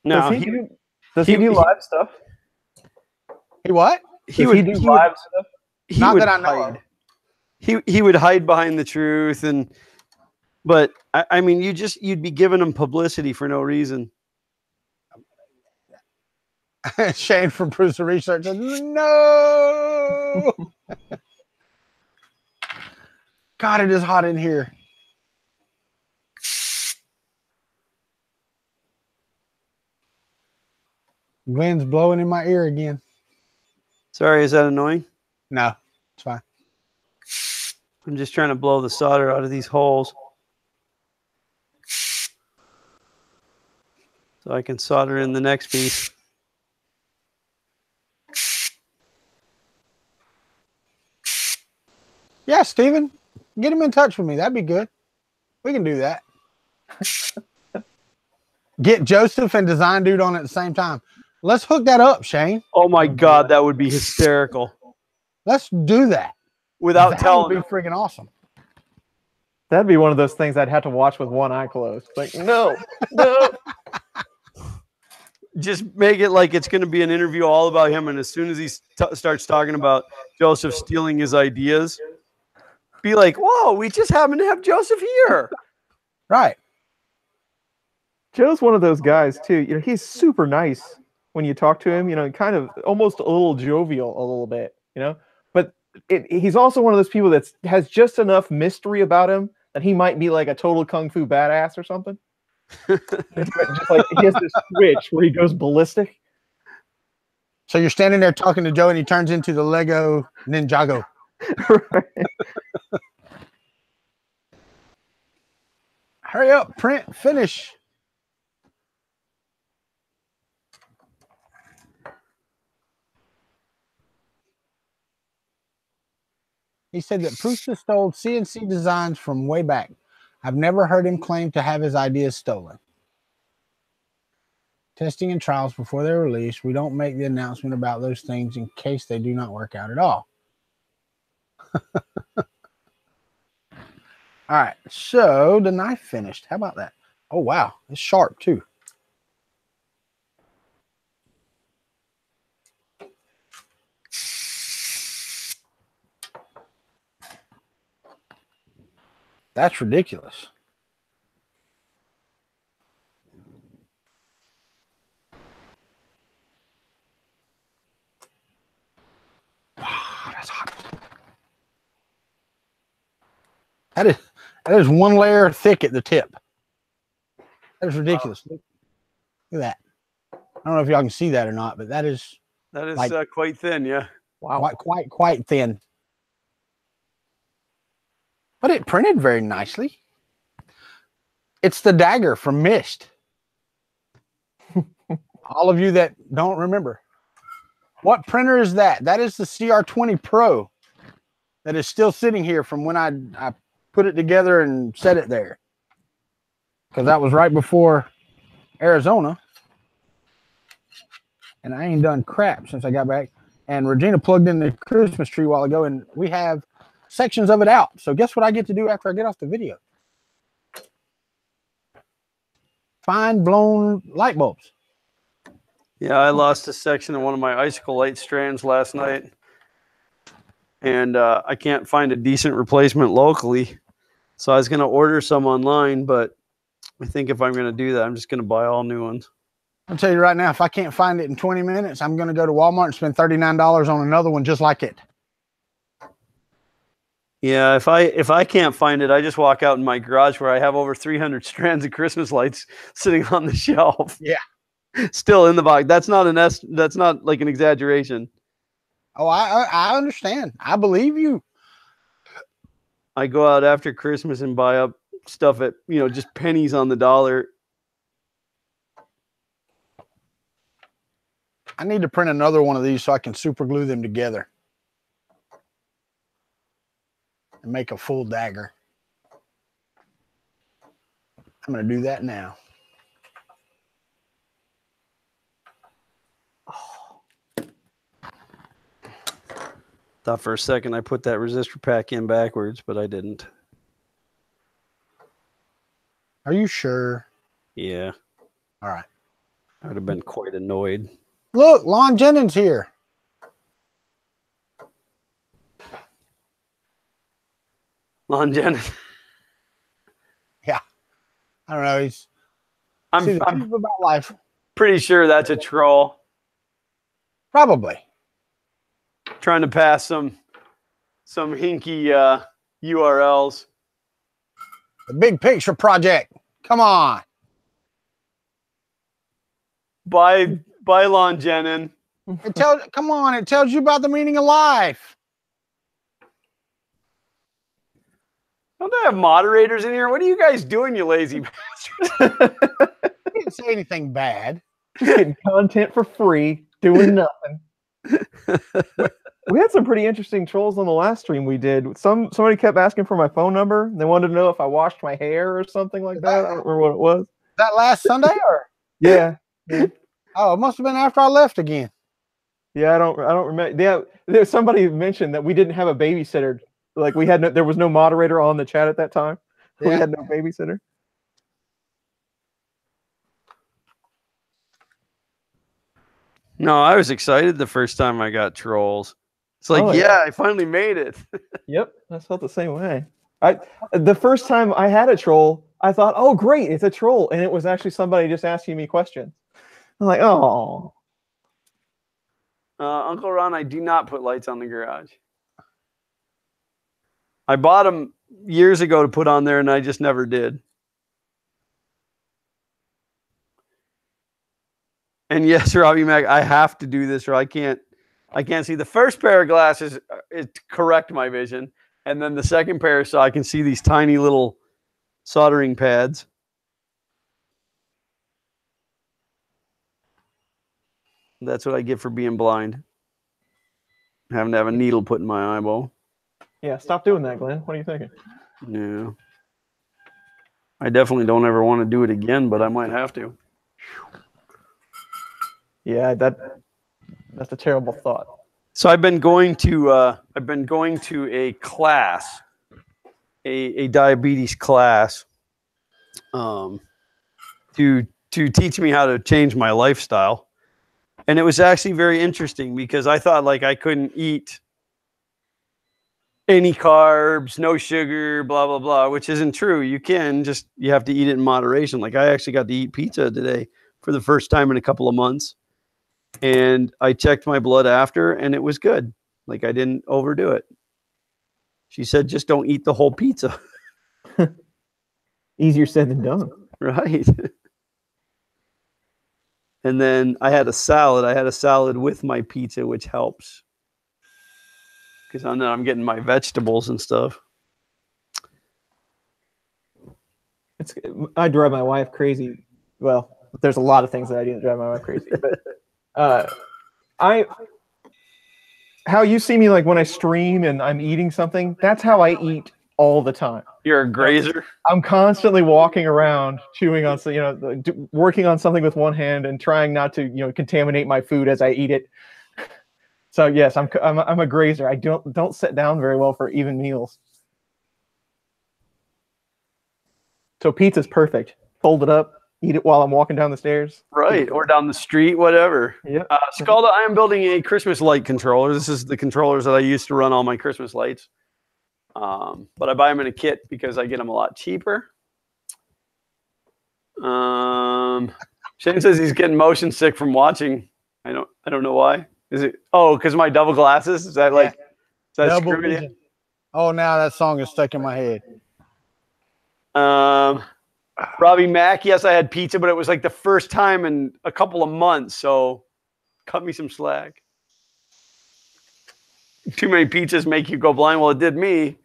No, does he do live stuff? He what? He would do live stuff. Not that I know of. He would hide behind the truth, but I mean, you'd be giving him publicity for no reason. Shane from Producer Research says, no. God, it is hot in here. Wind's blowing in my ear again. Sorry, is that annoying? No, it's fine. I'm just trying to blow the solder out of these holes so I can solder in the next piece. Yeah, Steven, get him in touch with me. That'd be good. We can do that. Get Joseph and Design Dude on at the same time. Let's hook that up, Shane. Oh my God, that would be hysterical. Let's do that. Without telling would be freaking awesome. That'd be one of those things I'd have to watch with one eye closed. Like, no, no. Just make it like it's going to be an interview all about him, and as soon as he starts talking about Joseph stealing his ideas, be like, whoa, we just happen to have Joseph here. Right. Joe's one of those guys too. You know, he's super nice when you talk to him. You know, kind of almost a little jovial, a little bit. You know, but he's also one of those people that has just enough mystery about him that he might be like a total kung fu badass or something. Just like he has this switch where he goes ballistic. So you're standing there talking to Joe, and he turns into the Lego Ninjago. Right. Hurry up, print, finish. He said that Prusa stole CNC designs from way back. I've never heard him claim to have his ideas stolen. Testing and trials before they're released. We don't make the announcement about those things in case they do not work out at all. All right, so the knife finished. How about that? Oh, wow. It's sharp, too. That's ridiculous. That's hot. That is one layer thick at the tip. That is ridiculous. Look at that. I don't know if y'all can see that or not, but that is like, quite thin, yeah. Wow. Quite thin. But it printed very nicely. It's the dagger from Mist. All of you that don't remember. What printer is that? That is the CR20 Pro that is still sitting here from when I put it together and set it there. Because that was right before Arizona. And I ain't done crap since I got back. And Regina plugged in the Christmas tree a while ago, and we have sections of it out. So guess what I get to do after I get off the video? Find blown light bulbs. Yeah, I lost a section of one of my icicle light strands last night. And I can't find a decent replacement locally. So I was going to order some online, but I think if I'm going to do that, I'm just going to buy all new ones. I'll tell you right now, if I can't find it in 20 minutes, I'm going to go to Walmart and spend $39 on another one just like it. Yeah, if I can't find it, I just walk out in my garage where I have over 300 strands of Christmas lights sitting on the shelf. Yeah. Still in the box. That's not like an exaggeration. Oh, I understand. I believe you. I go out after Christmas and buy up stuff at, just pennies on the dollar. I need to print another one of these so I can super glue them together and make a full dagger. I'm going to do that now. Thought for a second I put that resistor pack in backwards, but I didn't. Are you sure? Yeah. All right. I would have been quite annoyed. Look, Lon Jennings here. Lon Jennings. Yeah. I don't know. He's I'm about life. Pretty sure that's a troll. Probably. Trying to pass some hinky URLs. The Big Picture Project. Come on. By Lon Jennings. Come on, it tells you about the meaning of life. Don't they have moderators in here? What are you guys doing, you lazy bastards? I didn't say anything bad. Just getting content for free, doing nothing. We had some pretty interesting trolls on the last stream we did. Somebody kept asking for my phone number. They wanted to know if I washed my hair or something like that. I don't remember what it was. That last Sunday or? Yeah. Oh, it must have been after I left again. Yeah, I don't remember. Yeah, somebody mentioned that we didn't have a babysitter. Like there was no moderator on the chat at that time. Yeah. We had no babysitter. No, I was excited the first time I got trolls. It's like, I finally made it. Yep, I felt the same way. The first time I had a troll, I thought, oh, great, it's a troll. And it was actually somebody just asking me questions. I'm like, oh. Uncle Ron, I do not put lights on the garage. I bought them years ago to put on there, and I just never did. And yes, Robbie Mac, I have to do this, or I can't see. The first pair of glasses is to correct my vision, and then the second pair so I can see these tiny little soldering pads. That's what I get for being blind. Having to have a needle put in my eyeball. Yeah, stop doing that, Glenn. What are you thinking? Yeah. I definitely don't ever want to do it again, but I might have to. Yeah, that's a terrible thought. So I've been going to a class, a diabetes class, to teach me how to change my lifestyle. And it was actually very interesting because I thought like I couldn't eat any carbs, no sugar, blah, blah, blah, which isn't true. You have to eat it in moderation. Like I actually got to eat pizza today for the first time in a couple of months. And I checked my blood after and it was good. Like I didn't overdo it. She said, just don't eat the whole pizza. Easier said than done. Right. And then I had a salad. I had a salad with my pizza, which helps. Because I'm getting my vegetables and stuff. I drive my wife crazy. Well, there's a lot of things that I do that drive my wife crazy. But how you see me like when I stream and I'm eating something, that's how I eat all the time. You're a grazer? I'm constantly walking around, chewing on, working on something with one hand and trying not to, contaminate my food as I eat it. So yes, I'm a grazer. I don't sit down very well for even meals. So pizza's perfect. Fold it up, eat it while I'm walking down the stairs. Right, or down the street, whatever. Yeah. Scalda, I am building a Christmas light controller. This is the controllers that I used to run all my Christmas lights. But I buy them in a kit because I get them a lot cheaper. Shane says he's getting motion sick from watching. I don't know why. Is it? Oh, because of my double glasses. Is that like? Is that Double screwing you? vision. Oh, now that song is stuck in my head. Robbie Mack. Yes, I had pizza, but it was like the first time in a couple of months. So, cut me some slack. Too many pizzas make you go blind. Well, it did me.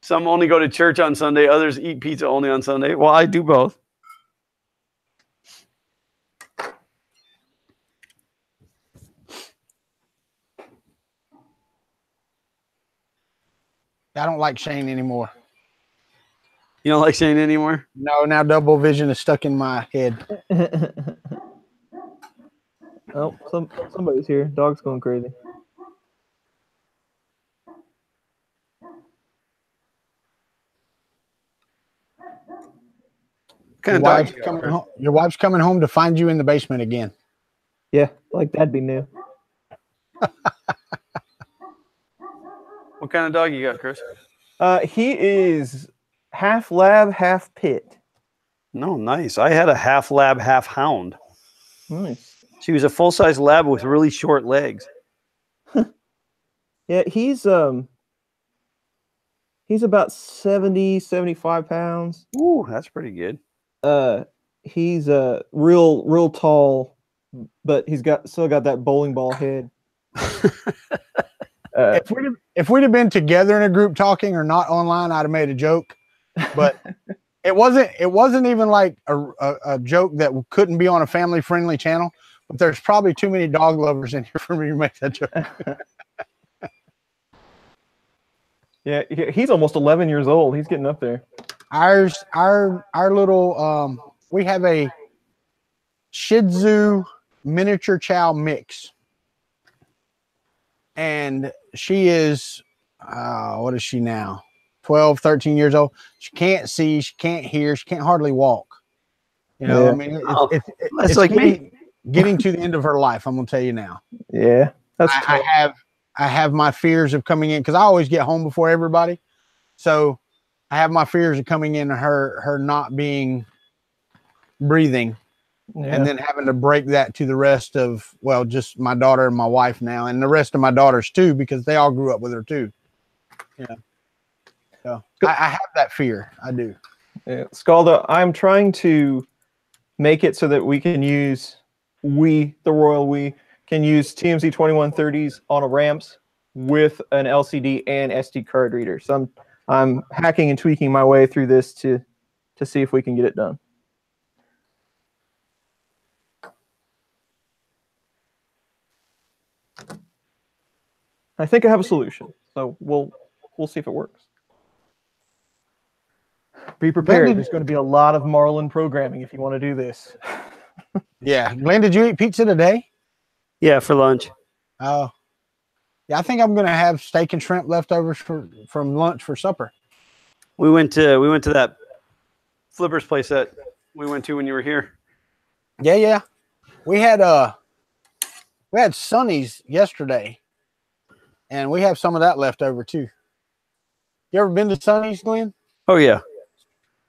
Some only go to church on Sunday. Others eat pizza only on Sunday. Well, I do both. I don't like Shane anymore. You don't like Shane anymore? No, now double vision is stuck in my head. Oh, somebody's here. Dog's going crazy. Kind of Your wife's coming home to find you in the basement again. Yeah, like that'd be new. What kind of dog you got, Chris? He is half lab, half pit. No, nice. I had a half lab, half hound. Nice. She was a full-size lab with really short legs. Yeah, he's about 70, 75 pounds. Ooh, that's pretty good. He's real tall, but he's still got that bowling ball head. If we'd have been together in a group talking or not online, I'd have made a joke. But it wasn't even like a joke that couldn't be on a family friendly channel. But there's probably too many dog lovers in here for me to make that joke. Yeah, he's almost 11 years old. He's getting up there. Our little we have a Shih Tzu miniature chow mix, and she is what is she now? 12, 13 years old. She can't see, she can't hear, she can't hardly walk. You know, Yeah. I mean, That's it's like me. Getting to the end of her life. I'm gonna tell you now. Yeah, I have my fears of coming in because I always get home before everybody. So I have my fears of coming in and her not being breathing, and then having to break that to the rest of, well, just my daughter and my wife now, and the rest of my daughters too, because they all grew up with her too. Yeah. So I have that fear. I do. Yeah. Scalda, I'm trying to make it so that we can use the Royal We can use TMZ 2130s on a ramps with an LCD and SD card reader. So I'm hacking and tweaking my way through this to see if we can get it done. I think I have a solution, so we'll see if it works. Be prepared. There's going to be a lot of Marlin programming if you want to do this. Yeah. Glenn, did you eat pizza today? Yeah, for lunch. Oh. Yeah, I think I'm going to have steak and shrimp leftovers from lunch for supper. We went to that Flippers place that we went to when you were here. Yeah. We had Sonny's yesterday, and we have some of that left over too. You ever been to Sonny's, Glenn? Oh yeah.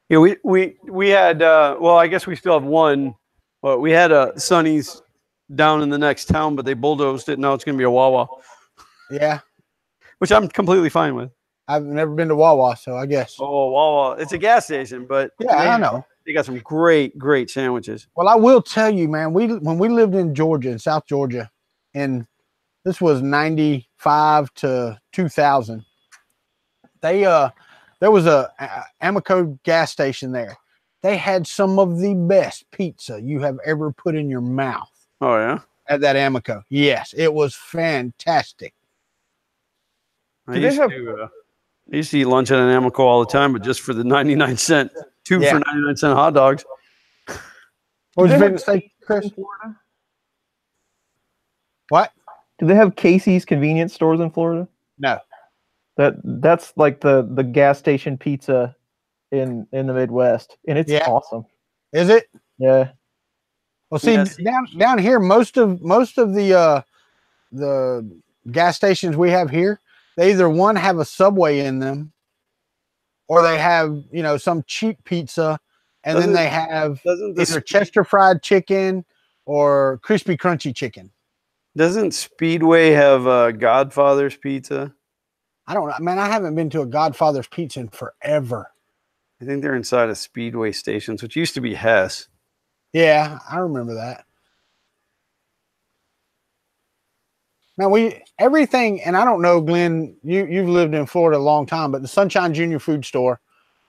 Yeah, we had well, I guess we still have one, but we had a Sonny's down in the next town, but they bulldozed it. Now it's going to be a Wawa. Yeah. Which I'm completely fine with. I've never been to Wawa, so I guess. Oh, Wawa. It's a gas station, but yeah, I know. They got some great sandwiches. Well, I will tell you, man, when we lived in Georgia, in South Georgia, and this was 95 to 2000, there was a Amoco gas station there. They had some of the best pizza you have ever put in your mouth. Oh, yeah? At that Amoco. Yes, it was fantastic. I used to eat lunch at an Amoco all the time, but just for the 99-cent, for 99-cent hot dogs. What was you going to say, Chris? What? Do they have Casey's convenience stores in Florida? No. That's like the gas station pizza in the Midwest, and it's awesome. Is it? Yeah. Well, see, down here, most of the gas stations we have here, they either have a Subway in them, or they have some cheap pizza, and then they have either Chester fried chicken or crispy crunchy chicken. Doesn't Speedway have Godfather's pizza? I don't know, man. I haven't been to a Godfather's pizza in forever. I think they're inside of Speedway stations, which used to be Hess. Yeah, I remember that. Now everything, and I don't know, Glenn, you've lived in Florida a long time, but the Sunshine Junior Food Store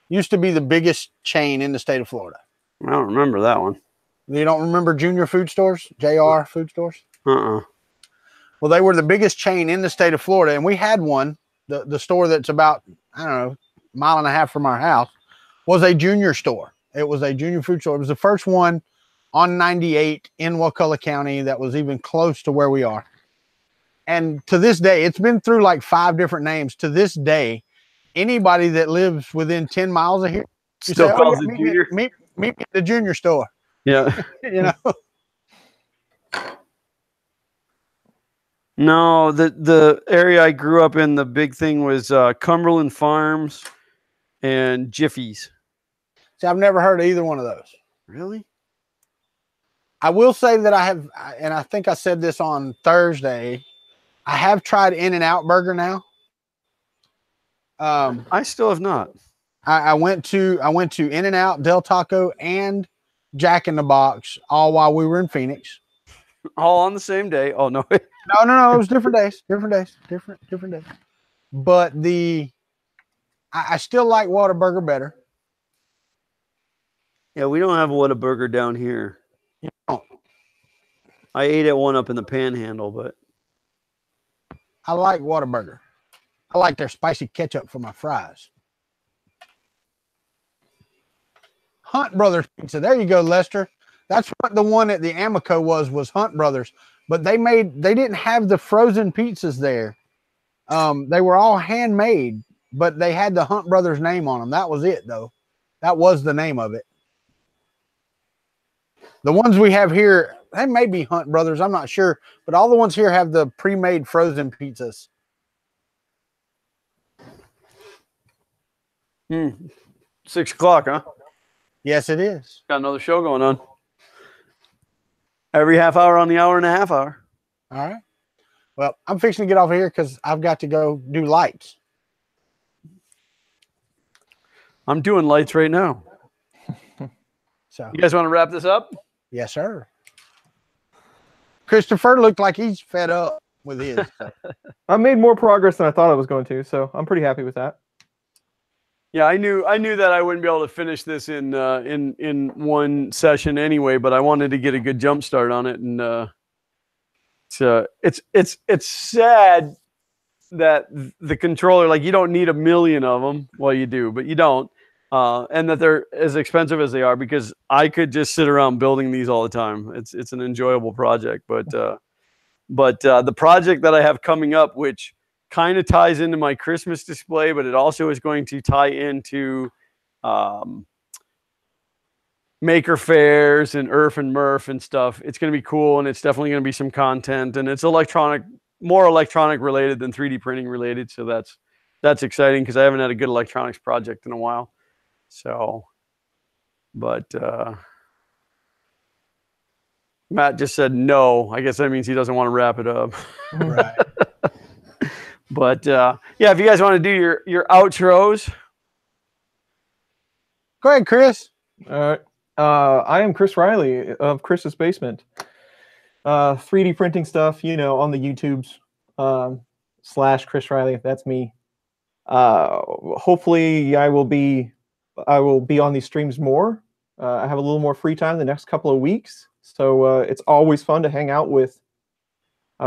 used to be the biggest chain in the state of Florida. I don't remember that one. You don't remember Junior Food Stores? JR Food Stores? Uh-uh. Well, they were the biggest chain in the state of Florida, and we had one. The store that's about, I don't know, a mile and a half from our house was a junior store. It was a junior food store. It was the first one on 98 in Wakulla County that was even close to where we are. And to this day, it's been through like 5 different names. To this day, anybody that lives within 10 miles of here still calls it junior. Meet me at the junior store. Yeah. No, the area I grew up in, the big thing was Cumberland Farms and Jiffy's. See, I've never heard of either one of those. Really? I will say that I have, and I think I said this on Thursday, I have tried In-N-Out Burger now. I still have not. I went to In-N-Out, Del Taco, and Jack in the Box all while we were in Phoenix. All on the same day. Oh no. No. It was different days. Different days. But I still like Whataburger better. Yeah, we don't have Whataburger down here. You don't. I ate at one up in the Panhandle, but I like Whataburger. I like their spicy ketchup for my fries. Hunt Brothers Pizza. There you go, Lester. That's what the one at the Amoco was Hunt Brothers. But they didn't have the frozen pizzas there. They were all handmade, but they had the Hunt Brothers name on them. That was it, though. That was the name of it. The ones we have here, they may be Hunt Brothers. I'm not sure. But all the ones here have the pre-made frozen pizzas. 6 o'clock, huh? Yes, it is. Got another show going on. Every half hour on the hour and a half hour. All right. Well, I'm fixing to get off of here because I've got to go do lights. I'm doing lights right now. So you guys want to wrap this up? Yes, sir. Christopher looked like he's fed up with his. I made more progress than I thought I was going to, so I'm pretty happy with that. Yeah, I knew that I wouldn't be able to finish this in one session anyway, but I wanted to get a good jump start on it, and So it's sad that the controller, like, you don't need a million of them. Well, you do, but you don't. And that they're as expensive as they are, because I could just sit around building these all the time. It's an enjoyable project, but the project that I have coming up, which kind of ties into my Christmas display, but it also is going to tie into maker fairs and Earth and Murph and stuff. It's going to be cool, and it's definitely going to be some content, and it's more electronic related than 3D printing related. So that's exciting, because I haven't had a good electronics project in a while. So, but Matt just said no. I guess that means he doesn't want to wrap it up. Right. But yeah, if you guys want to do your outros. Go ahead, Chris. All right. I am Chris Riley of Chris's Basement. 3D printing stuff, on the YouTubes / Chris Riley. That's me. Hopefully I will be on these streams more. I have a little more free time the next couple of weeks. So it's always fun to hang out with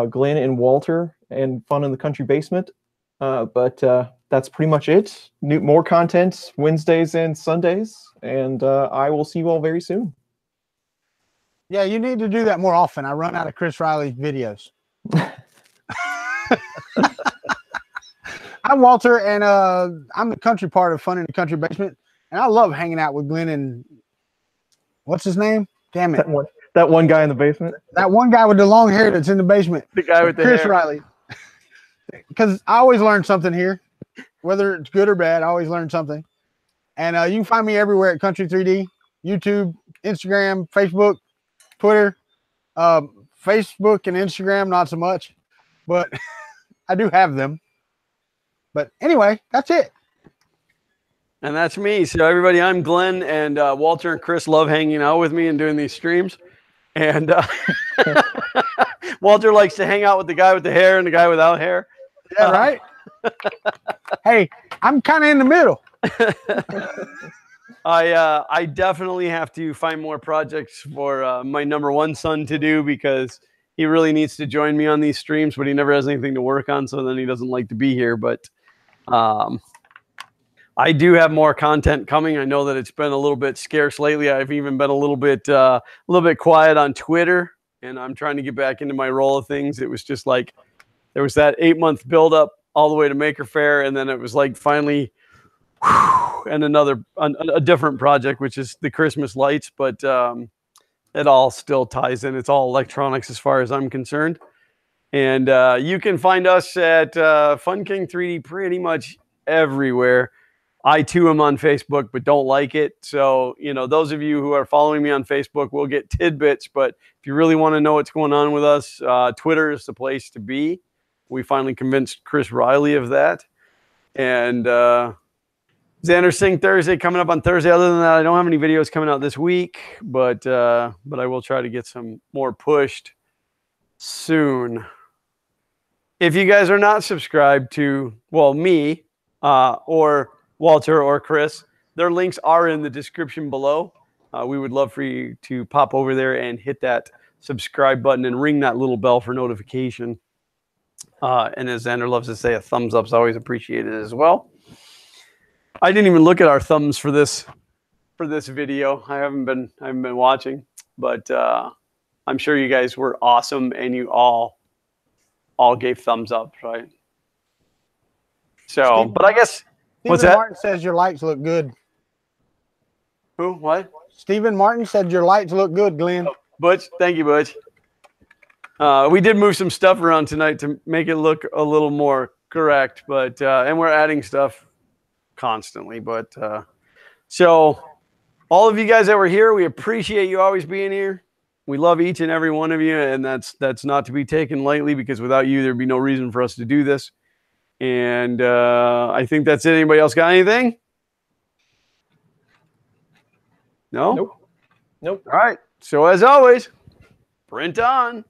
Glenn and Walter and fun in the Country Basement. But that's pretty much it. More content Wednesdays and Sundays. And I will see you all very soon. Yeah, you need to do that more often. I run out of Chris Riley videos. I'm Walter, and I'm the country part of Fun in the Country Basement. And I love hanging out with Glenn and what's his name? Damn it. That one guy in the basement. That one guy with the long hair that's in the basement. The guy with the Chris hair. Riley. Because I always learn something here. Whether it's good or bad, I always learn something. And you can find me everywhere at Kuntry 3D, YouTube, Instagram, Facebook, Twitter. Facebook and Instagram, not so much. But I do have them. But anyway, that's it. And that's me. So everybody, I'm Glenn, and Walter and Chris love hanging out with me and doing these streams. And Walter likes to hang out with the guy with the hair and the guy without hair. Yeah, right? Hey, I'm kind of in the middle. I definitely have to find more projects for my number one son to do, because he really needs to join me on these streams, but he never has anything to work on, so then he doesn't like to be here. But I do have more content coming. I know that it's been a little bit scarce lately. I've even been a little bit quiet on Twitter, and I'm trying to get back into my role of things. It was just like there was that 8-month buildup all the way to Maker Faire, and then it was like finally, and a different project, which is the Christmas lights. But it all still ties in. It's all electronics as far as I'm concerned. And you can find us at Fun King 3D pretty much everywhere. I too am on Facebook, but don't like it. So, those of you who are following me on Facebook will get tidbits. But if you really want to know what's going on with us, Twitter is the place to be. We finally convinced Chris Riley of that. And Xander Sing Thursday coming up on Thursday. Other than that, I don't have any videos coming out this week, but I will try to get some more pushed soon. If you guys are not subscribed to, me or Walter or Chris, their links are in the description below. We would love for you to pop over there and hit that subscribe button and ring that little bell for notification. And as Xander loves to say, a thumbs up is always appreciated as well. I didn't even look at our thumbs for this video. I haven't been watching, but I'm sure you guys were awesome, and you all gave thumbs up, right? So, but I guess what's that? Martin says your lights look good. Who? What? Stephen Martin said your lights look good, Glenn. Oh, Butch, thank you, Butch. We did move some stuff around tonight to make it look a little more correct, but and we're adding stuff constantly. But so all of you guys that were here, we appreciate you always being here. We love each and every one of you, and that's not to be taken lightly, because without you, there'd be no reason for us to do this. And I think that's it. Anybody else got anything? No? Nope. All right. So as always, print on.